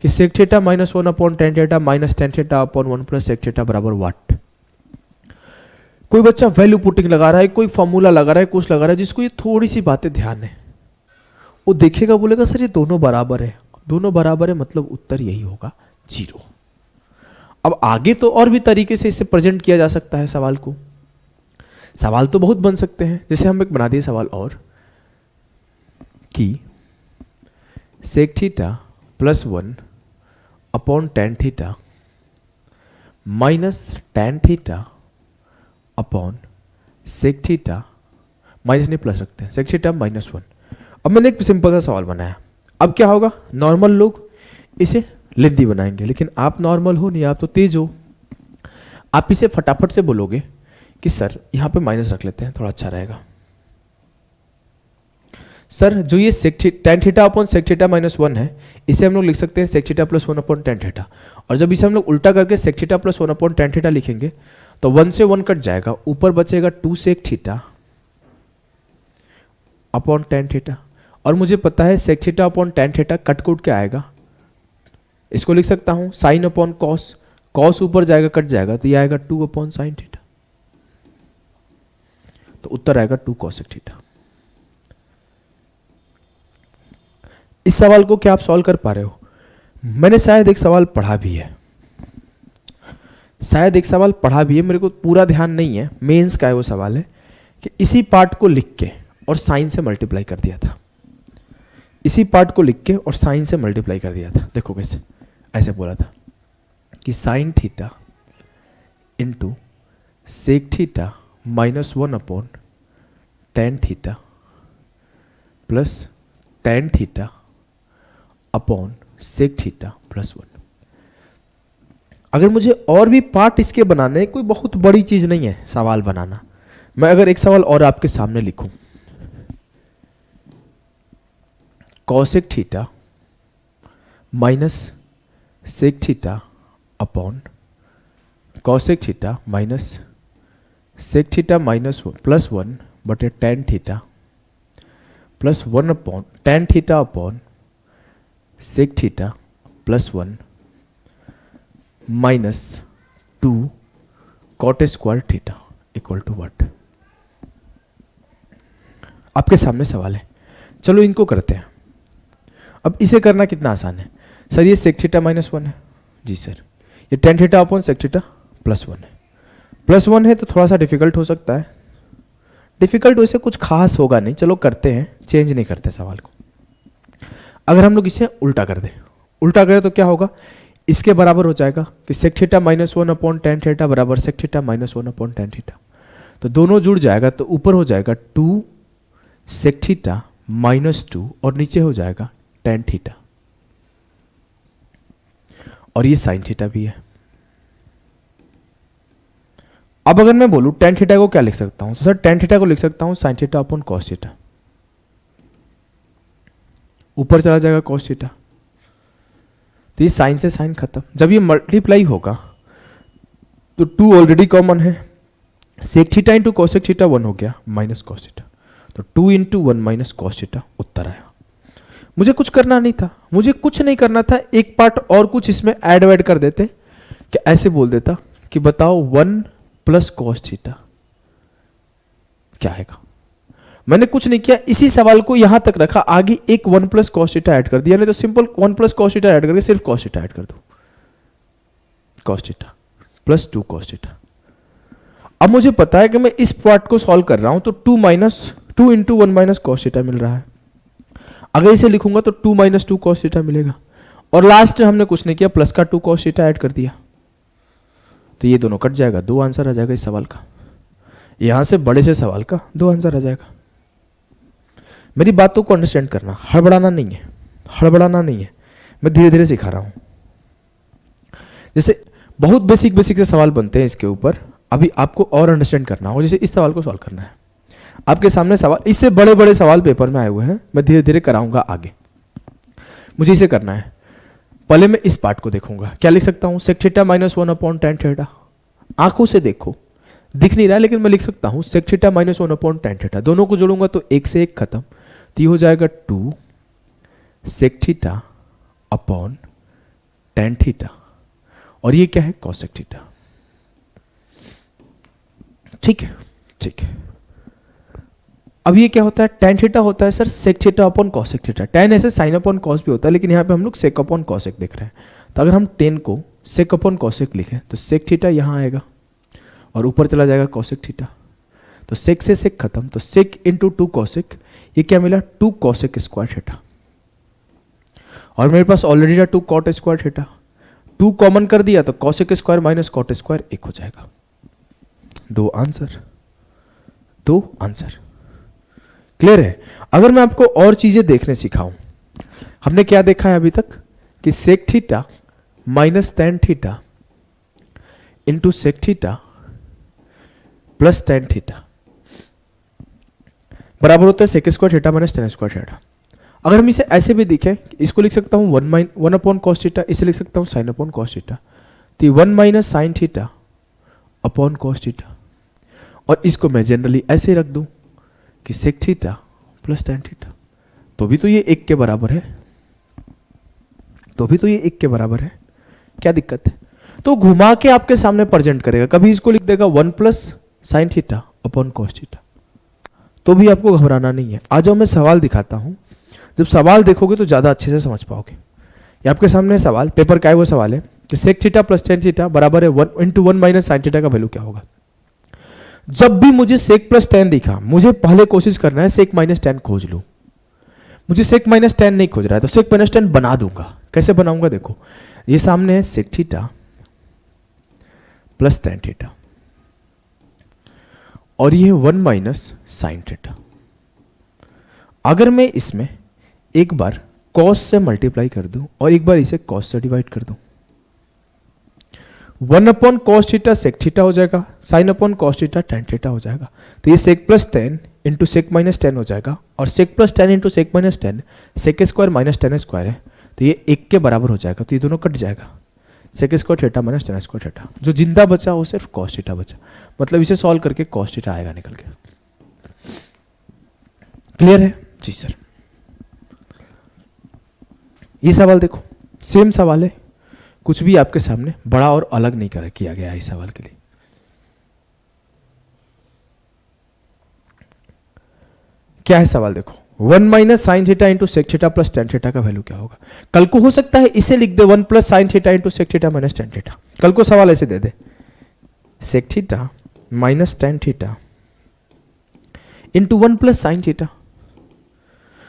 कि sec theta minus 1 upon tan theta minus tan theta upon 1 plus sec theta बराबर व्हाट। कोई बच्चा वैल्यू पुटिंग लगा रहा है, कोई फॉर्मूला लगा रहा है, कुछ लगा रहा है, जिसको ये थोड़ी सी बातें ध्यान है वो देखेगा, बोलेगा सर ये दोनों बराबर है, दोनों बराबर है मतलब उत्तर यही होगा 0। अब आगे तो और भी तरीके से इसे प्रेजेंट किया जा सकता है सवाल को। सवाल तो बहुत बन सकते हैं, जैसे हम एक बना दिए सवाल और कि sec theta plus 1 upon tan theta minus tan theta upon sec theta minus नहीं प्लस रखते हैं, सेक थीटा माइनस 1। अब मैंने एक सिंपल सा सवाल बनाया। अब क्या होगा, नॉर्मल लोग इसे लेंदी बनाएंगे, लेकिन आप नॉर्मल हो नहीं, आप तो तेज हो, आप इसे फटाफट से बोलोगे कि सर यहां पे माइनस रख लेते हैं, थोड़ा अच्छा रहेगा। सर जो ये tan theta upon sec theta minus 1 है, इसे हम लोग लिख सकते हैं sec theta plus 1 upon tan theta. और जब इसे हम लोग उल्टा करके sec theta plus 1 upon tan theta लिखेंगे तो 1 से 1 कट जाएगा, ऊपर बचेगा 2 sec theta upon tan theta. और मुझे पता है sec theta upon tan theta कट कूट के आएगा, इसको लिख सकता हूं साइन अपॉन कॉस, कॉस ऊपर जाएगा कट जाएगा तो ये आएगा 2 अपॉन साइन थीटा, तो उत्तर आएगा 2 कॉसेक थीटा। इस सवाल को क्या आप सॉल्व कर पा रहे हो? मैंने शायद एक सवाल पढ़ा भी है, शायद एक सवाल पढ़ा भी है, मेरे को पूरा ध्यान नहीं है, मेंस का है वो सवाल है कि इसी पार्ट को लिख के और साइन से मल्टीप्लाई कर दिया था, इसी पार्ट को लिख के और साइन से मल्टीप्लाई कर दिया था। देखो कैसे, ऐसे बोला था कि sin theta into sec theta minus 1 upon tan theta plus tan theta upon sec theta plus 1। अगर मुझे और भी पार्ट इसके बनाने, कोई बहुत बड़ी चीज नहीं है सवाल बनाना। मैं अगर एक सवाल और आपके सामने लिखूं, cosec theta minus sec theta upon cosec theta minus sec theta minus plus 1 बटे tan theta plus 1 upon tan theta upon sec theta plus 1 minus 2 cot square theta equal to what? आपके सामने सवाल है, चलो इनको करते हैं। अब इसे करना कितना आसान है सर, ये सेक थीटा माइनस 1 है जी सर, ये tan theta upon sec theta plus 1 है। प्लस 1 है तो थोड़ा सा डिफिकल्ट हो सकता है, डिफिकल्ट वैसे कुछ खास होगा नहीं, चलो करते हैं, चेंज नहीं करते सवाल को। अगर हम लोग इसे उल्टा कर दें, उल्टा करें तो क्या होगा, इसके बराबर हो जाएगा कि sec theta minus 1 upon tan theta बराबर sec theta minus 1 upon tan theta, तो दोनों जुड़ जाएगा तो ऊपर हो जाएगा 2 सेक थीटा माइनस 2 और नीचे हो जाएगा टेन थीटा, और ये साइन थीटा भी है। अब अगर मैं बोलूं टेन थीटा को क्या लिख सकता हूं, तो सर टेन थीटा को लिख सकता हूं sign theta upon cos theta, ऊपर चला जाएगा कॉस थीटा, तो ये साइन से साइन खत्म। जब ये मल्टीप्लाई होगा तो 2 ऑलरेडी कॉमन है, sec theta into cosec theta 1 हो गया माइनस कॉस थीटा, तो 2 इंटू 1 माइनस कॉस थीटा उत्तर आया। मुझे कुछ करना नहीं था, मुझे कुछ नहीं करना था, एक पार्ट और कुछ इसमें ऐड वैड कर देते कि ऐसे बोल देता कि बताओ 1 प्लस कॉस थीटा क्या आएगा। मैंने कुछ नहीं किया, इसी सवाल को यहां तक रखा, आगे एक 1 प्लस कॉस थीटा ऐड कर दिया, नहीं तो simple 1 plus cos theta add करके सिर्फ कॉस थीटा ऐड कर दो, cos theta plus 2 cos theta. अब मुझे पता है कि मैं इस पार्ट को सॉल्व कर रहा हूं तो 2 इंटू 1 माइनस कॉस थीटा मिल रहा है। अगर इसे लिखूंगा तो 2 माइनस 2 कॉस थीटा मिलेगा, और लास्ट में हमने कुछ नहीं किया, प्लस का 2 कॉस थीटा ऐड कर दिया, तो ये दोनों कट जाएगा, 2 आंसर आ जाएगा इस सवाल का। यहां से बड़े से सवाल का 2 आंसर आ जाएगा। मेरी बातों को अंडरस्टैंड करना, हड़बड़ाना नहीं है, हड़बड़ाना नहीं है, मैं धीरे धीरे सिखा रहा हूं। जैसे बहुत बेसिक बेसिक से सवाल बनते हैं इसके ऊपर, अभी आपको और अंडरस्टैंड करना हो, जैसे इस सवाल को सॉल्व करना है। आपके सामने सवाल, इससे बड़े बड़े सवाल पेपर में आए हुए हैं, मैं धीरे धीरे कराऊंगा आगे। मुझे इसे करना है, पहले मैं इस पार्ट को देखूंगा, क्या लिख सकता हूं, sec theta minus 1 upon tan theta. आंखों से देखो, दिख नहीं रहा है लेकिन मैं लिख सकता हूं sec theta minus 1 upon tan theta, दोनों को जोड़ूंगा तो एक से एक खत्म, तो ये हो जाएगा 2 sec theta upon tan theta, और ये क्या है, कॉसेक थीटा। ठीक है, ठीक है। अब ये क्या होता है, टेन थीटा होता है sir sec theta upon cosec theta. Tan ऐसे साइन अपॉन कॉस भी होता है, लेकिन यहाँ पे हम लोग सेक अपॉन कॉसेक देख रहे हैं, तो अगर हम 10 को सेक अपॉन कॉसेक लिखें तो सेक थीटा यहाँ आएगा और ऊपर चला जाएगा कॉसेक थीटा, तो सेक से सेक खत्म, तो सेक इंटू 2 कॉसेक, ये क्या मिला, 2 कॉसेक स्क्वायर थीटा, और मेरे पास ऑलरेडी था 2 कॉट स्क्वायर थीटा, 2 कॉमन कर दिया तो cosec square minus cot square 1 हो जाएगा। 2 आंसर, 2 आंसर। क्लियर है। अगर मैं आपको और चीजें देखने सिखाऊं, हमने क्या देखा है अभी तक कि sec theta minus tan theta into sec theta plus tan theta बराबर होता है sec square theta minus tan square theta. अगर हम इसे ऐसे भी दिखे, इसको लिख सकता हूं 1 अपॉन कॉस थीटा, इसे लिख सकता हूं साइन अपॉन कॉस थीटा, तो 1 minus sine theta upon cos theta, और इसको मैं जनरली ऐसे रख दूं कि sec theta plus tan theta, तो भी तो ये 1 के बराबर है, तो भी तो ये 1 के बराबर है, क्या दिक्कत है। तो घुमा के आपके सामने प्रेजेंट करेगा, कभी इसको लिख देगा 1 plus sign theta upon cos theta, तो भी आपको घबराना नहीं है। आ जाओ मैं सवाल दिखाता हूं, जब सवाल देखोगे तो ज्यादा अच्छे से समझ पाओगे। ये आपके सामने सवाल, पेपर का है वो सवाल है कि sec theta plus tan theta बराबर है 1 इंटू 1 माइनस साइन थीटा का वैल्यू क्या होगा। जब भी मुझे सेक प्लस टेन दिखा, मुझे पहले कोशिश करना है सेक माइनस टेन खोज लूं। मुझे सेक माइनस टेन नहीं खोज रहा है तो सेक माइनस टेन बना दूंगा। कैसे बनाऊंगा, देखो ये सामने है sec theta plus tan theta, और ये 1 माइनस साइन थीटा। अगर मैं इसमें एक बार कॉस से मल्टीप्लाई कर दूं और एक बार इसे कॉस से डिवाइड कर दूं, 1 upon cos theta sec theta हो जाएगा, sine upon cos theta tan theta हो जाएगा, तो ये sec plus tan into sec minus tan हो जाएगा, और sec plus tan into sec minus tan sec square minus tan square है, तो ये 1 के बराबर हो जाएगा, तो ये दोनों कट जाएगा, sec square theta minus tan square theta. जो जिंदा बचा वो सिर्फ कॉस थीटा बचा, मतलब इसे सॉल्व करके कॉस थीटा आएगा निकल के। क्लियर है जी सर। ये सवाल देखो, सेम सवाल है, कुछ भी आपके सामने बड़ा और अलग नहीं किया गया है इस सवाल के लिए। क्या है सवाल देखो, 1 minus sine theta into sec theta plus tan theta का वैल्यू क्या होगा। कल को हो सकता है इसे लिख दे 1 plus sign theta into sec theta minus tan theta. कल को सवाल ऐसे दे दे sec theta minus tan theta into 1 plus sign theta.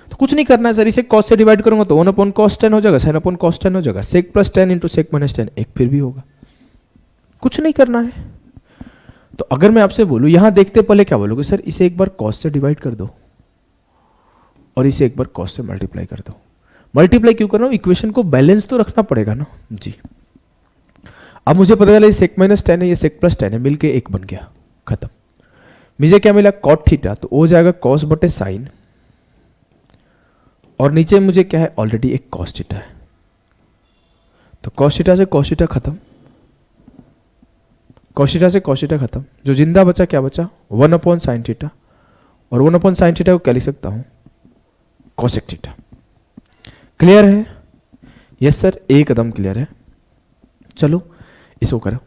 तो कुछ नहीं करना है सर, इसे कॉस से डिवाइड करूंगा तो 1 अपॉन कॉस टेन हो जाएगा, साइन अपॉन कॉस टेन हो जाएगा, sec plus tan into sec minus tan एक फिर भी होगा। कुछ नहीं करना है। तो अगर मैं आपसे बोलूं, यहां देखते पहले क्या बोलोगे सर, इसे एक बार कॉस से डिवाइड कर दो और इसे एक बार कॉस से मल्टीप्लाई कर दो। मल्टीप्लाई क्यों कर रहा हूं, इक्वेशन को बैलेंस तो रखना पड़ेगा ना जी। अब मुझे पता चला ये सेक माइनस टेन है, ये सेक प्लस टेन है, मिलके एक बन गया, खत्म। मुझे क्या मिला, कॉट थीटा, तो हो जाएगा कॉस बटे साइन, और नीचे मुझे क्या है, ऑलरेडी एक कॉस थीटा है, तो कॉस थीटा से कॉस थीटा खत्म, कॉस थीटा से कॉस थीटा खत्म। जो जिंदा बचा क्या बचा, 1 अपॉन साइन थीटा, और 1 अपॉन साइन थीटा को क्या लिख सकता हूं, कॉसेक थीटा। क्लियर है? यस सर, एकदम क्लियर है। चलो इसको करो।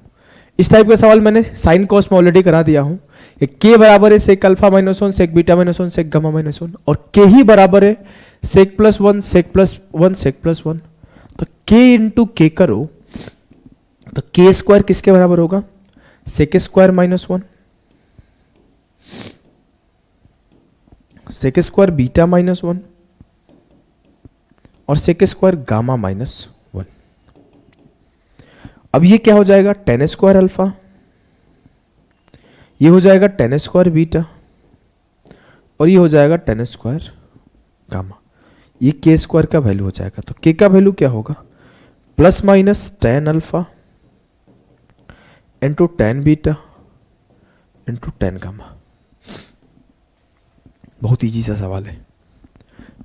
इस टाइप का सवाल मैंने साइन कॉस में ऑलरेडी करा दिया हूं। के बराबर है sec alpha minus one sec beta minus one sec gamma minus one, और के ही बराबर है sec plus one sec plus one sec plus one. तो के इंटू के करो तो के स्क्वायर किसके बराबर होगा, sec square minus one, sec square beta minus one, और sec square gamma minus one. अब ये क्या हो जाएगा, टेन स्क्वायर अल्फा, ये हो जाएगा टेन स्क्वायर बीटा, और ये हो जाएगा टेन स्क्वायर गामा। ये के स्क्वायर का वैल्यू हो जाएगा। तो के का वैल्यू क्या होगा, plus minus tan alpha into ten beta into ten gamma. बहुत इजी सा सवाल है।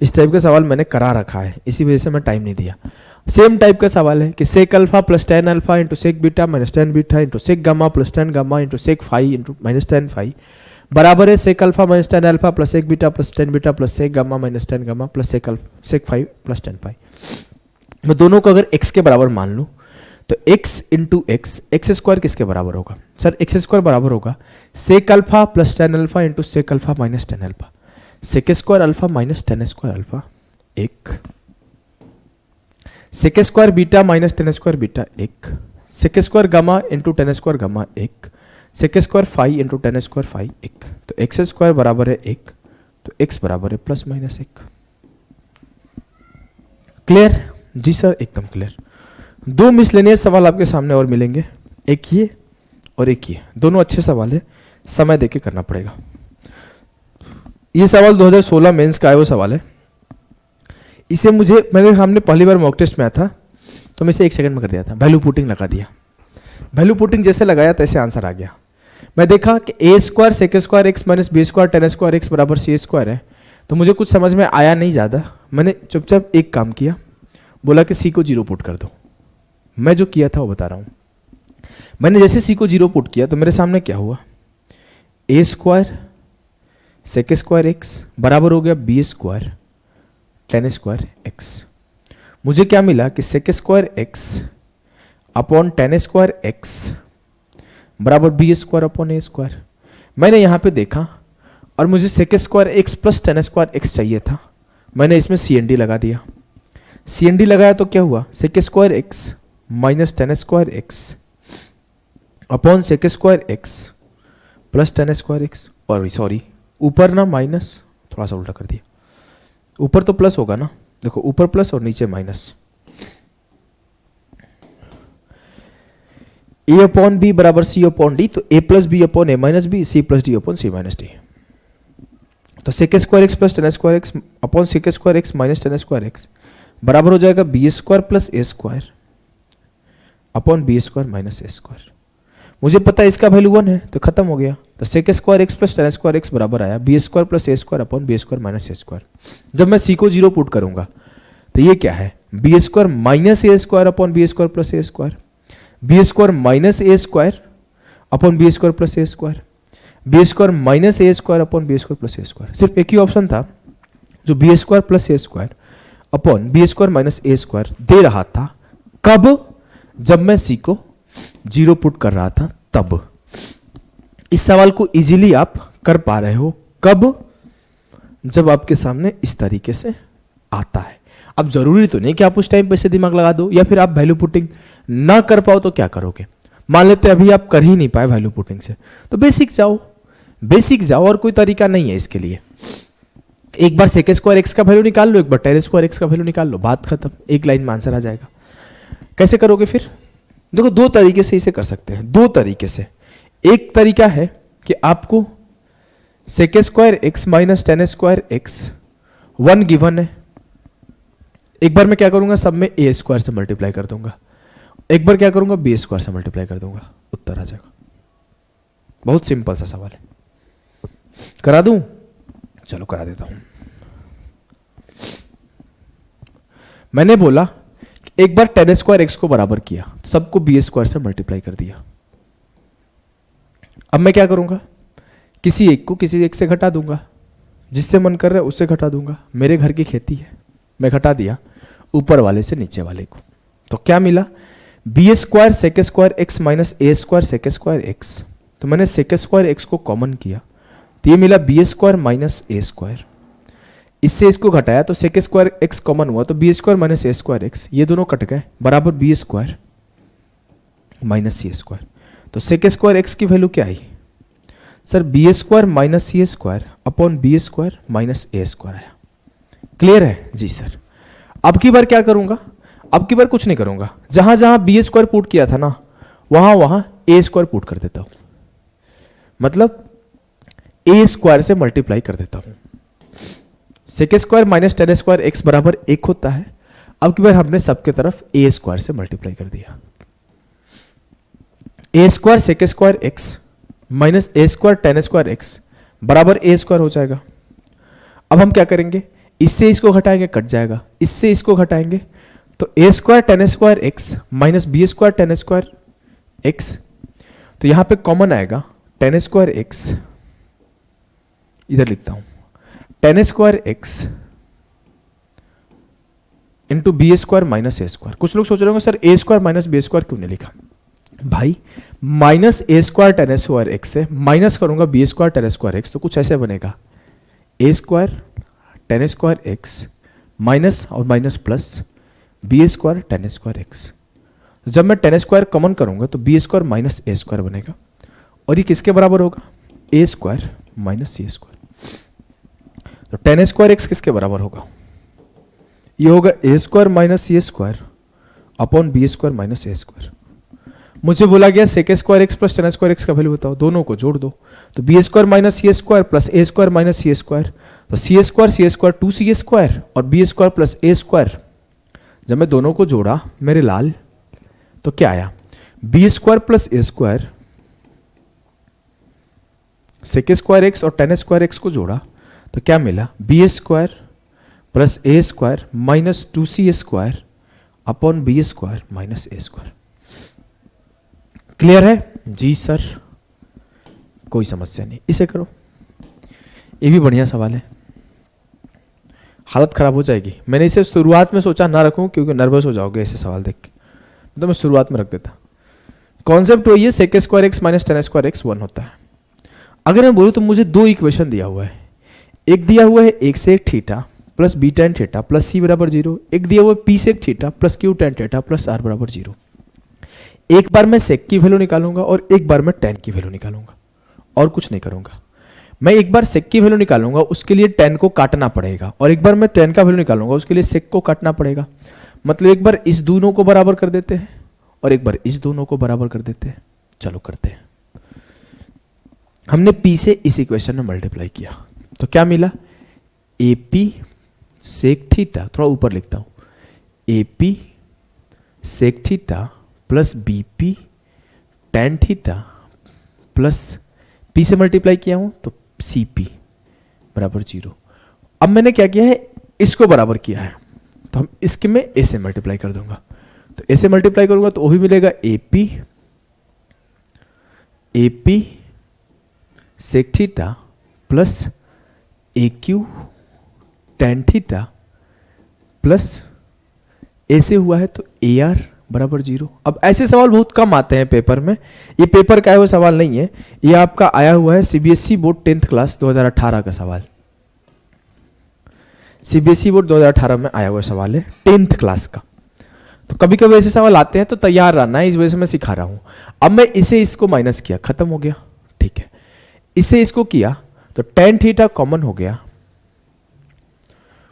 इस टाइप का सवाल मैंने करा रखा है, इसी वजह से मैं टाइम नहीं दिया। सेम टाइप का सवाल है कि sec alpha plus tan alpha into sec beta minus tan beta into sec gamma plus tan gamma into sec phi into minus tan phi बराबर है sec alpha minus tan alpha plus sec beta plus tan beta plus sec gamma minus tan gamma plus sec phi plus tan phi. मैं दोनों को अगर x के बराबर मान लूं तो x into x, x square किसके बराबर होगा सर, एक्स स्क्वायर बराबर होगा sec alpha plus tan alpha into sec alpha minus tan alpha. Sec square alpha minus tan square alpha एक, sec square beta minus tan square beta एक, sec square gamma into tan square gamma एक, sec square phi into tan square phi एक। तो x square बराबर है एक, तो x बराबर है प्लस माइनस एक। क्लियर? जी सर, एकदम क्लियर। दो मिसलेनियस सवाल आपके सामने और मिलेंगे, एक ये और एक ये, दोनों अच्छे सवाल है, समय देके करना पड़ेगा। ये सवाल 2016 मेंस का आया वो सवाल है। इसे मेरे सामने पहली बार मॉक टेस्ट में आया था, तो मैं इसे 1 सेकंड में कर दिया था, वैल्यू पुटिंग लगा दिया। वैल्यू पुटिंग जैसे लगाया तैसे आंसर आ गया। मैं देखा कि a square sec square x minus B square tan square x बराबर सी स्क्वायर है, तो मुझे कुछ समझ में आया नहीं ज़्यादा। मैंने चुपचाप एक काम किया, बोला कि सी को 0 पुट कर दो। मैं जो किया था वो बता रहा हूँ। मैंने जैसे सी को 0 पुट किया तो मेरे सामने क्या हुआ, A square sec square x बराबर हो गया B square tan square x. मुझे क्या मिला कि sec square x upon tan square x बराबर B square upon A square. मैंने यहां पे देखा और मुझे sec square x plus tan square x चाहिए था, मैंने इसमें सी एन डी लगा दिया। सी एन डी लगाया तो क्या हुआ, sec square x minus tan square x upon sec square x plus tan square x, और सॉरी ऊपर ना माइनस, थोड़ा सा उल्टा कर दिया, ऊपर तो प्लस होगा ना, देखो ऊपर प्लस और नीचे माइनस। ए अपॉन बी बराबर सी अपॉन डी, तो a plus b upon a minus b, c plus d upon c minus d. तो sec square x plus tan square x upon sec square x minus tan square x बराबर हो जाएगा b square plus a square upon b square minus a square. मुझे पता है इसका value 1 है, तो खत्म हो गया। तो sec square x plus tan square x बराबर आया b square plus a square upon b square minus a square. जब मैं सी को 0 पुट करूंगा तो ये क्या है, b square minus a square upon b square plus a square, B square minus a square upon b square plus a square, B square minus a square upon b square plus a square. सिर्फ एक ही option था जो b square plus a square upon b square minus a square दे रहा था। कब? जब मैं सी को 0 पुट कर रहा था तब। इस सवाल को इजीली आप कर पा रहे हो कब? जब आपके सामने इस तरीके से आता है। अब जरूरी तो नहीं कि आप उस टाइम पे से दिमाग लगा दो, या फिर आप वैल्यू पुटिंग ना कर पाओ तो क्या करोगे? मान लेते अभी आप कर ही नहीं पाए वैल्यू पुटिंग से, तो बेसिक जाओ, बेसिक जाओ, और कोई तरीका नहीं है इसके लिए। एक बार सेक स्क्वायर एक्स का वैल्यू निकाल लो, एक बार टेन स्क्वायर एक्स का वैल्यू निकाल लो, बात खत्म, एक लाइन में आंसर आ जाएगा। कैसे करोगे फिर? देखो दो तरीके से इसे कर सकते हैं, दो तरीके से। एक तरीका है कि आपको sec square x minus tan square x 1 given है, एक बार मैं क्या करूंगा, सब में ए स्क्वायर से मल्टीप्लाई कर दूंगा, एक बार क्या करूंगा, बी स्क्वायर से मल्टीप्लाई कर दूंगा, उत्तर आ जाएगा। बहुत सिंपल सा सवाल है। करा दूं? चलो करा देता हूं। मैंने बोला कि एक बार टेन स्क्वायर एक्स को बराबर किया, सबको बी स्क्वायर से मल्टीप्लाई कर दिया। अब मैं क्या करूंगा, किसी एक को किसी एक से घटा दूंगा, जिससे मन कर रहा है उससे घटा दूंगा। मेरे घर की खेती है, मैं घटा दिया ऊपर वाले से नीचे वाले को, तो क्या मिला, b square sec square x minus a square sec square x. तो मैंने सेक स्क्वायर एक्स को कॉमन किया, तो ये मिला b square minus a square. इससे इसको घटाया तो सेक स्क्वायर एक्स कॉमन हुआ, तो b square minus a square x, ये दोनों कट गए, बराबर B square minus c square. तो सेक स्क्वायर एक्स की वैल्यू क्या आई सर? B square minus c square upon b square minus a square आया। क्लियर है? जी सर। अब की बार क्या करूंगा, अब की बार कुछ नहीं करूंगा, जहां जहां बी स्क्वायर पुट किया था ना, वहां वहां ए स्क्वायर पुट कर देता हूं, मतलब ए स्क्वायर से मल्टीप्लाई कर देता हूं। Sec square minus tan square x बराबर 1 होता है। अब की बार हमने सबके तरफ ए स्क्वायर से मल्टीप्लाई कर दिया। A square sec square x minus a square tan square x बराबर ए स्क्वायर हो जाएगा। अब हम क्या करेंगे, इससे इसको घटाएंगे, कट जाएगा, इससे इसको घटाएंगे, तो ए square tan square x minus B square tan square x, तो यहां पे कॉमन आएगा टेन स्क्वायर एक्स, इधर लिखता हूं tan square x into b square minus a square. कुछ लोग सोच रहे होंगे sir a square minus B square क्यों नहीं लिखा? भाई minus a square tan square x से माइनस करूंगा b square tan square x, तो कुछ ऐसे बनेगा a square tan square x minus और minus plus B square tan square x. जब मैं टेन स्क्वायर कॉमन करूंगा तो b square minus a square बनेगा, और ये किसके बराबर होगा? A square minus c square. तो टेन स्क्वायर एक्स किसके बराबर होगा? ये होगा a square minus c square upon b square minus a square. मुझे बोला गया sec square x plus tan square x का वैल्यू बताओ, दोनों को जोड़ दो, तो b square minus c square plus a square minus c square, तो c square two c square और B square plus a square. जब मैं दोनों को जोड़ा मेरे लाल, तो क्या आया, b square plus a square, sec square x और टेन स्क्वायर एक्स को जोड़ा तो क्या मिला, b square plus a square minus two c square upon b square minus a square. Clear है? जी सर, कोई समस्या नहीं, इसे करो, ये भी बढ़िया सवाल है। हालत खराब हो जाएगी, मैंने इसे शुरुआत में सोचा ना रखूं क्योंकि नर्वस हो जाओगे ऐसे सवाल देख के, तो मैं शुरुआत में रख देता। कॉन्सेप्ट वही है, sec square x minus tan square x 1 होता है। अगर मैं बोलूं तो मुझे दो इक्वेशन दिया हुआ है, एक दिया हुआ है एक sec theta plus b tan theta plus c बराबर 0, एक दिया हुआ है p sec theta plus q tan theta plus r बराबर 0। एक बार मैं सेक की वैल्यू निकालूंगा और एक बार मैं टेन की वैल्यू निकालूंगा, और कुछ नहीं करूंगा। मैं एक बार सेक की वैल्यू निकालूंगा, उसके लिए टेन को काटना पड़ेगा, और एक बार मैं टेन का वैल्यू निकालूंगा, उसके लिए सेक को काटना पड़ेगा। मतलब एक बार इस दोनों को बराबर कर देते हैं और एक बार इस दोनों को बराबर कर देते हैं। चलो करते हैं। हमने पी से इस इक्वेशन में मल्टीप्लाई किया तो क्या मिला, ए पी सेक थीटा, थोड़ा ऊपर लिखता हूं, A P sec theta plus B P tan theta plus P से मल्टीप्लाई किया हूं तो सी पी बराबर 0। अब मैंने क्या किया है, इसको बराबर किया है, तो हम इसके में ए से मल्टीप्लाई कर दूंगा, तो ए से मल्टीप्लाई करूंगा तो वो भी मिलेगा a P sec theta plus a q tan theta plus a से हुआ है तो ए आर बराबर 0। अब ऐसे सवाल बहुत कम आते हैं पेपर में, ये पेपर का वो सवाल नहीं है, ये आपका आया हुआ है सीबीएसई बोर्ड 10th क्लास 2018 का सवाल, सीबीएसई बोर्ड 2018 में आया हुआ सवाल है 10th क्लास का। तो कभी कभी ऐसे सवाल आते हैं तो तैयार रहना है, इस वजह से मैं सिखा रहा हूं। अब मैं इसे इसको माइनस किया, खत्म हो गया, ठीक है। इसे इसको किया तो tan थीटा कॉमन हो गया,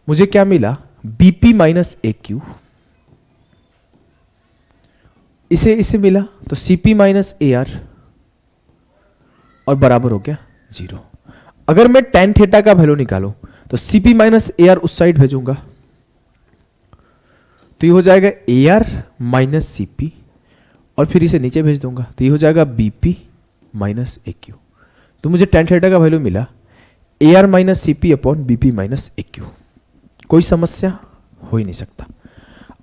मुझे क्या मिला बीपी माइनस ए क्यू, इसे मिला तो सीपी माइनस ए आर और बराबर हो गया 0। अगर मैं tan थीटा का वैल्यू निकालूं तो सीपी माइनस ए आर उस साइड भेजूंगा तो ये हो जाएगा ए आर माइनस सीपी, और फिर इसे नीचे भेज दूंगा तो ये हो जाएगा बीपी माइनस ए क्यू। तो मुझे tan थीटा का वैल्यू मिला A R minus CP upon BP minus A Q. कोई समस्या हो ही नहीं सकता।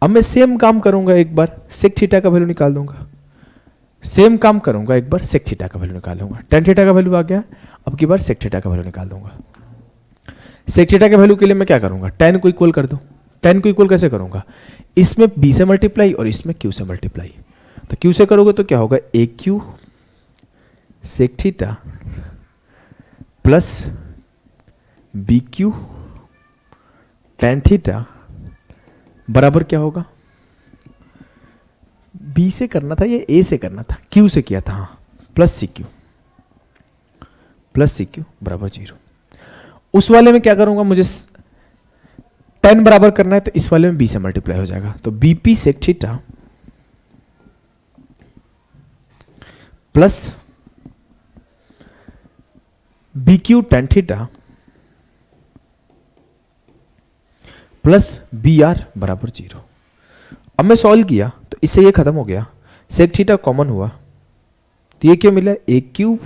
अब मैं सेम काम करूंगा, एक बार सेक थीटा का वैल्यू निकाल दूंगा, सेम काम करूंगा, एक बार सेक थीटा का वैल्यू निकाल दूंगा। tan थीटा का वैल्यू आ गया, अब की बार सेक थीटा का वैल्यू निकाल दूंगा। सेक थीटा के वैल्यू के लिए मैं क्या करूंगा, tan को इक्वल कर दूं। tan को इक्वल कैसे करूंगा, इसमें b से मल्टीप्लाई और इसमें q से मल्टीप्लाई। तो q से करोगे तो क्या होगा, a q sec theta plus B Q tan theta बराबर क्या होगा, b से करना था या a से करना था, q से किया था, हाँ, प्लस सी क्यू बराबर 0। उस वाले में क्या करूंगा, मुझे tan बराबर करना है तो इस वाले में b से मल्टीप्लाई हो जाएगा, तो BP sec theta plus B Q tan theta plus B are बराबर 0। अब मैं सॉल्व किया तो इससे ये खत्म हो गया, सेक थीटा कॉमन हुआ तो ये क्या मिला, a cube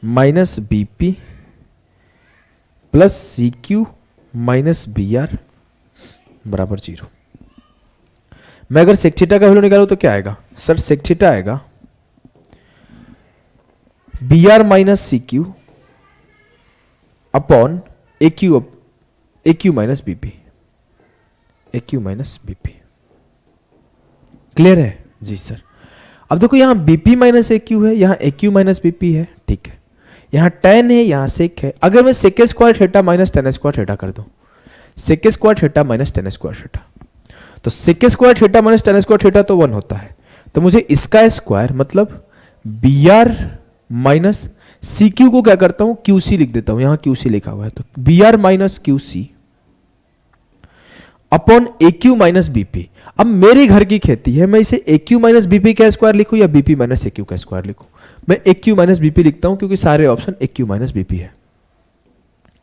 minus b p plus c q minus b are बराबर 0। मैं अगर सेक थीटा का वैल्यू निकालूं तो क्या आएगा सर, सेक थीटा आएगा B are minus C Q upon A Q minus BP, A Q minus BP. Clear है जी सर। अब देखो यहां बीपी माइनस ए क्यू है, यहां ए क्यू माइनस बीपी है, ठीक है। यहां tan है, यहां सेक है। अगर मैं sec square theta minus tan square theta कर दूं, sec square theta minus tan square theta, तो sec square theta minus tan square theta तो 1 होता है, तो मुझे इसका स्क्वायर मतलब b are minus C q को क्या करता हूं, क्यू सी लिख देता हूं, यहां क्यू सी लिखा हुआ है, तो B are minus Q C upon A Q minus BP. अब मेरे घर की खेती है, मैं इसे ए क्यू माइनस बीपी का स्क्वायर लिखूं या बीपी माइनस ए क्यू का स्क्वायर लिखूं, मैं ए क्यू माइनस बीपी लिखता हूं क्योंकि सारे option A Q minus BP है।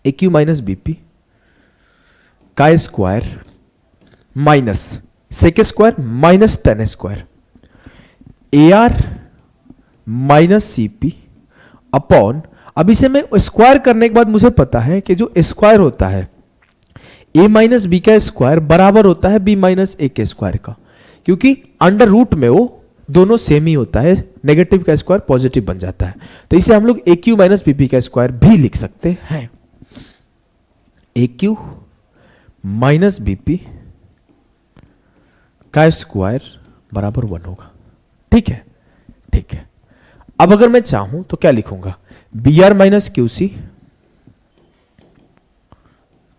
ए क्यू माइनस बीपी का square minus sec square minus tan square A are minus CP upon, अब इसे मैं स्क्वायर करने के बाद मुझे पता है कि जो स्क्वायर होता है a माइनस बी का स्क्वायर बराबर होता है b माइनस ए के स्क्वायर का, क्योंकि अंडर रूट में वो दोनों सेम ही होता है, नेगेटिव का स्क्वायर पॉजिटिव बन जाता है, तो इसे हम लोग ए क्यू माइनस बीपी का स्क्वायर भी लिख सकते हैं। ए क्यू माइनस बीपी का स्क्वायर बराबर 1 होगा, ठीक है, ठीक है। अब अगर मैं चाहूं तो क्या लिखूंगा, b are minus Q c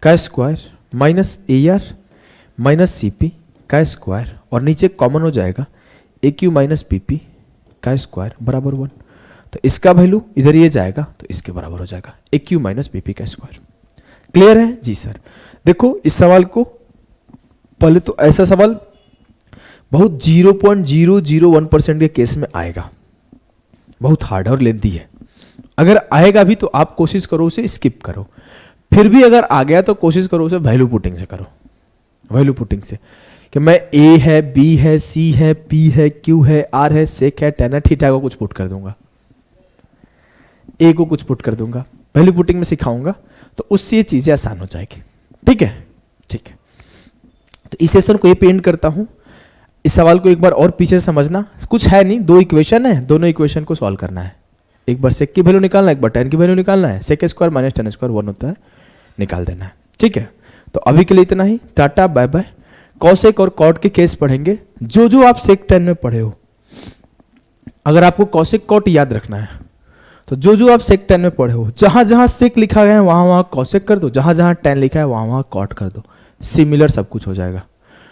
का square minus a are minus c p का स्क्वायर, और नीचे कॉमन हो जाएगा a Q minus b p का स्क्वायर बराबर 1, तो इसका वैल्यू इधर ये जाएगा तो इसके बराबर हो जाएगा a Q minus b p का स्क्वायर। क्लियर है जी सर। देखो इस सवाल को पहले तो ऐसा सवाल बहुत 0.001% के केस में आएगा, बहुत हार्ड और लेंथी है। अगर आएगा भी तो आप कोशिश करो उसे स्किप करो, फिर भी अगर आ गया तो कोशिश करो उसे वैल्यू पुटिंग से करो, वैल्यू पुटिंग से कि मैं ए है, बी है, सी है, पी है, क्यू है, आर है, सेक है, tan है, थीटा को कुछ पुट कर दूंगा, ए को कुछ पुट कर दूंगा, वैल्यू पुटिंग में सिखाऊंगा तो उससे ये चीजें आसान हो जाएगी। ठीक है, ठीक है। तो इस सेशन को ये पेंट करता हूं। इस सवाल को एक बार और पीछे समझना, कुछ है नहीं, 2 इक्वेशन है, दोनों इक्वेशन को सॉल्व करना है। एक बार सेक की वैल्यू निकालना है, एक बार tan की वैल्यू निकालना है। Sec square minus tan square 1 होता है, निकाल देना है। ठीक है, तो अभी के लिए इतना ही, टाटा बाय बाय। कॉसेक और कॉट के केस पढ़ेंगे जो जो आप सेक 10 में पढ़े हो। अगर आपको कॉसेक कॉट याद रखना है तो जो जो आप सेक 10 में पढ़े हो, जहां जहां सेक लिखा गया है वहां वहां कॉसेक कर दो, जहां जहां 10 लिखा है वहां वहां कॉट कर दो, सिमिलर सब कुछ हो जाएगा।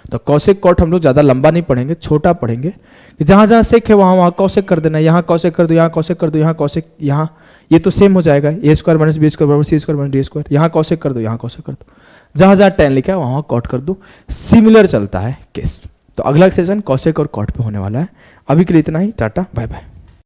तो कॉसेक कॉट हम लोग ज्यादा लंबा नहीं पढ़ेंगे, छोटा पढ़ेंगे कि जहां जहां सेक है वहां वहां कॉसेक कर देना, यहाँ कॉसेक कर दो, यहाँ कॉसेक कर दो, यहाँ कॉसेक, यहाँ ये तो सेम हो जाएगा, ए स्क्वायर माइनस बी स्क्वायर बराबर c square minus d square, यहाँ कॉसेक कर दो, यहाँ कॉसेक कर दो, जहां जहां 10 लिखा है वहां वहां कॉट कर दो, सिमिलर चलता है केस। तो अगला सेशन कॉसेक और कॉट पे होने वाला है। अभी के लिए इतना ही, टाटा बाय बाय।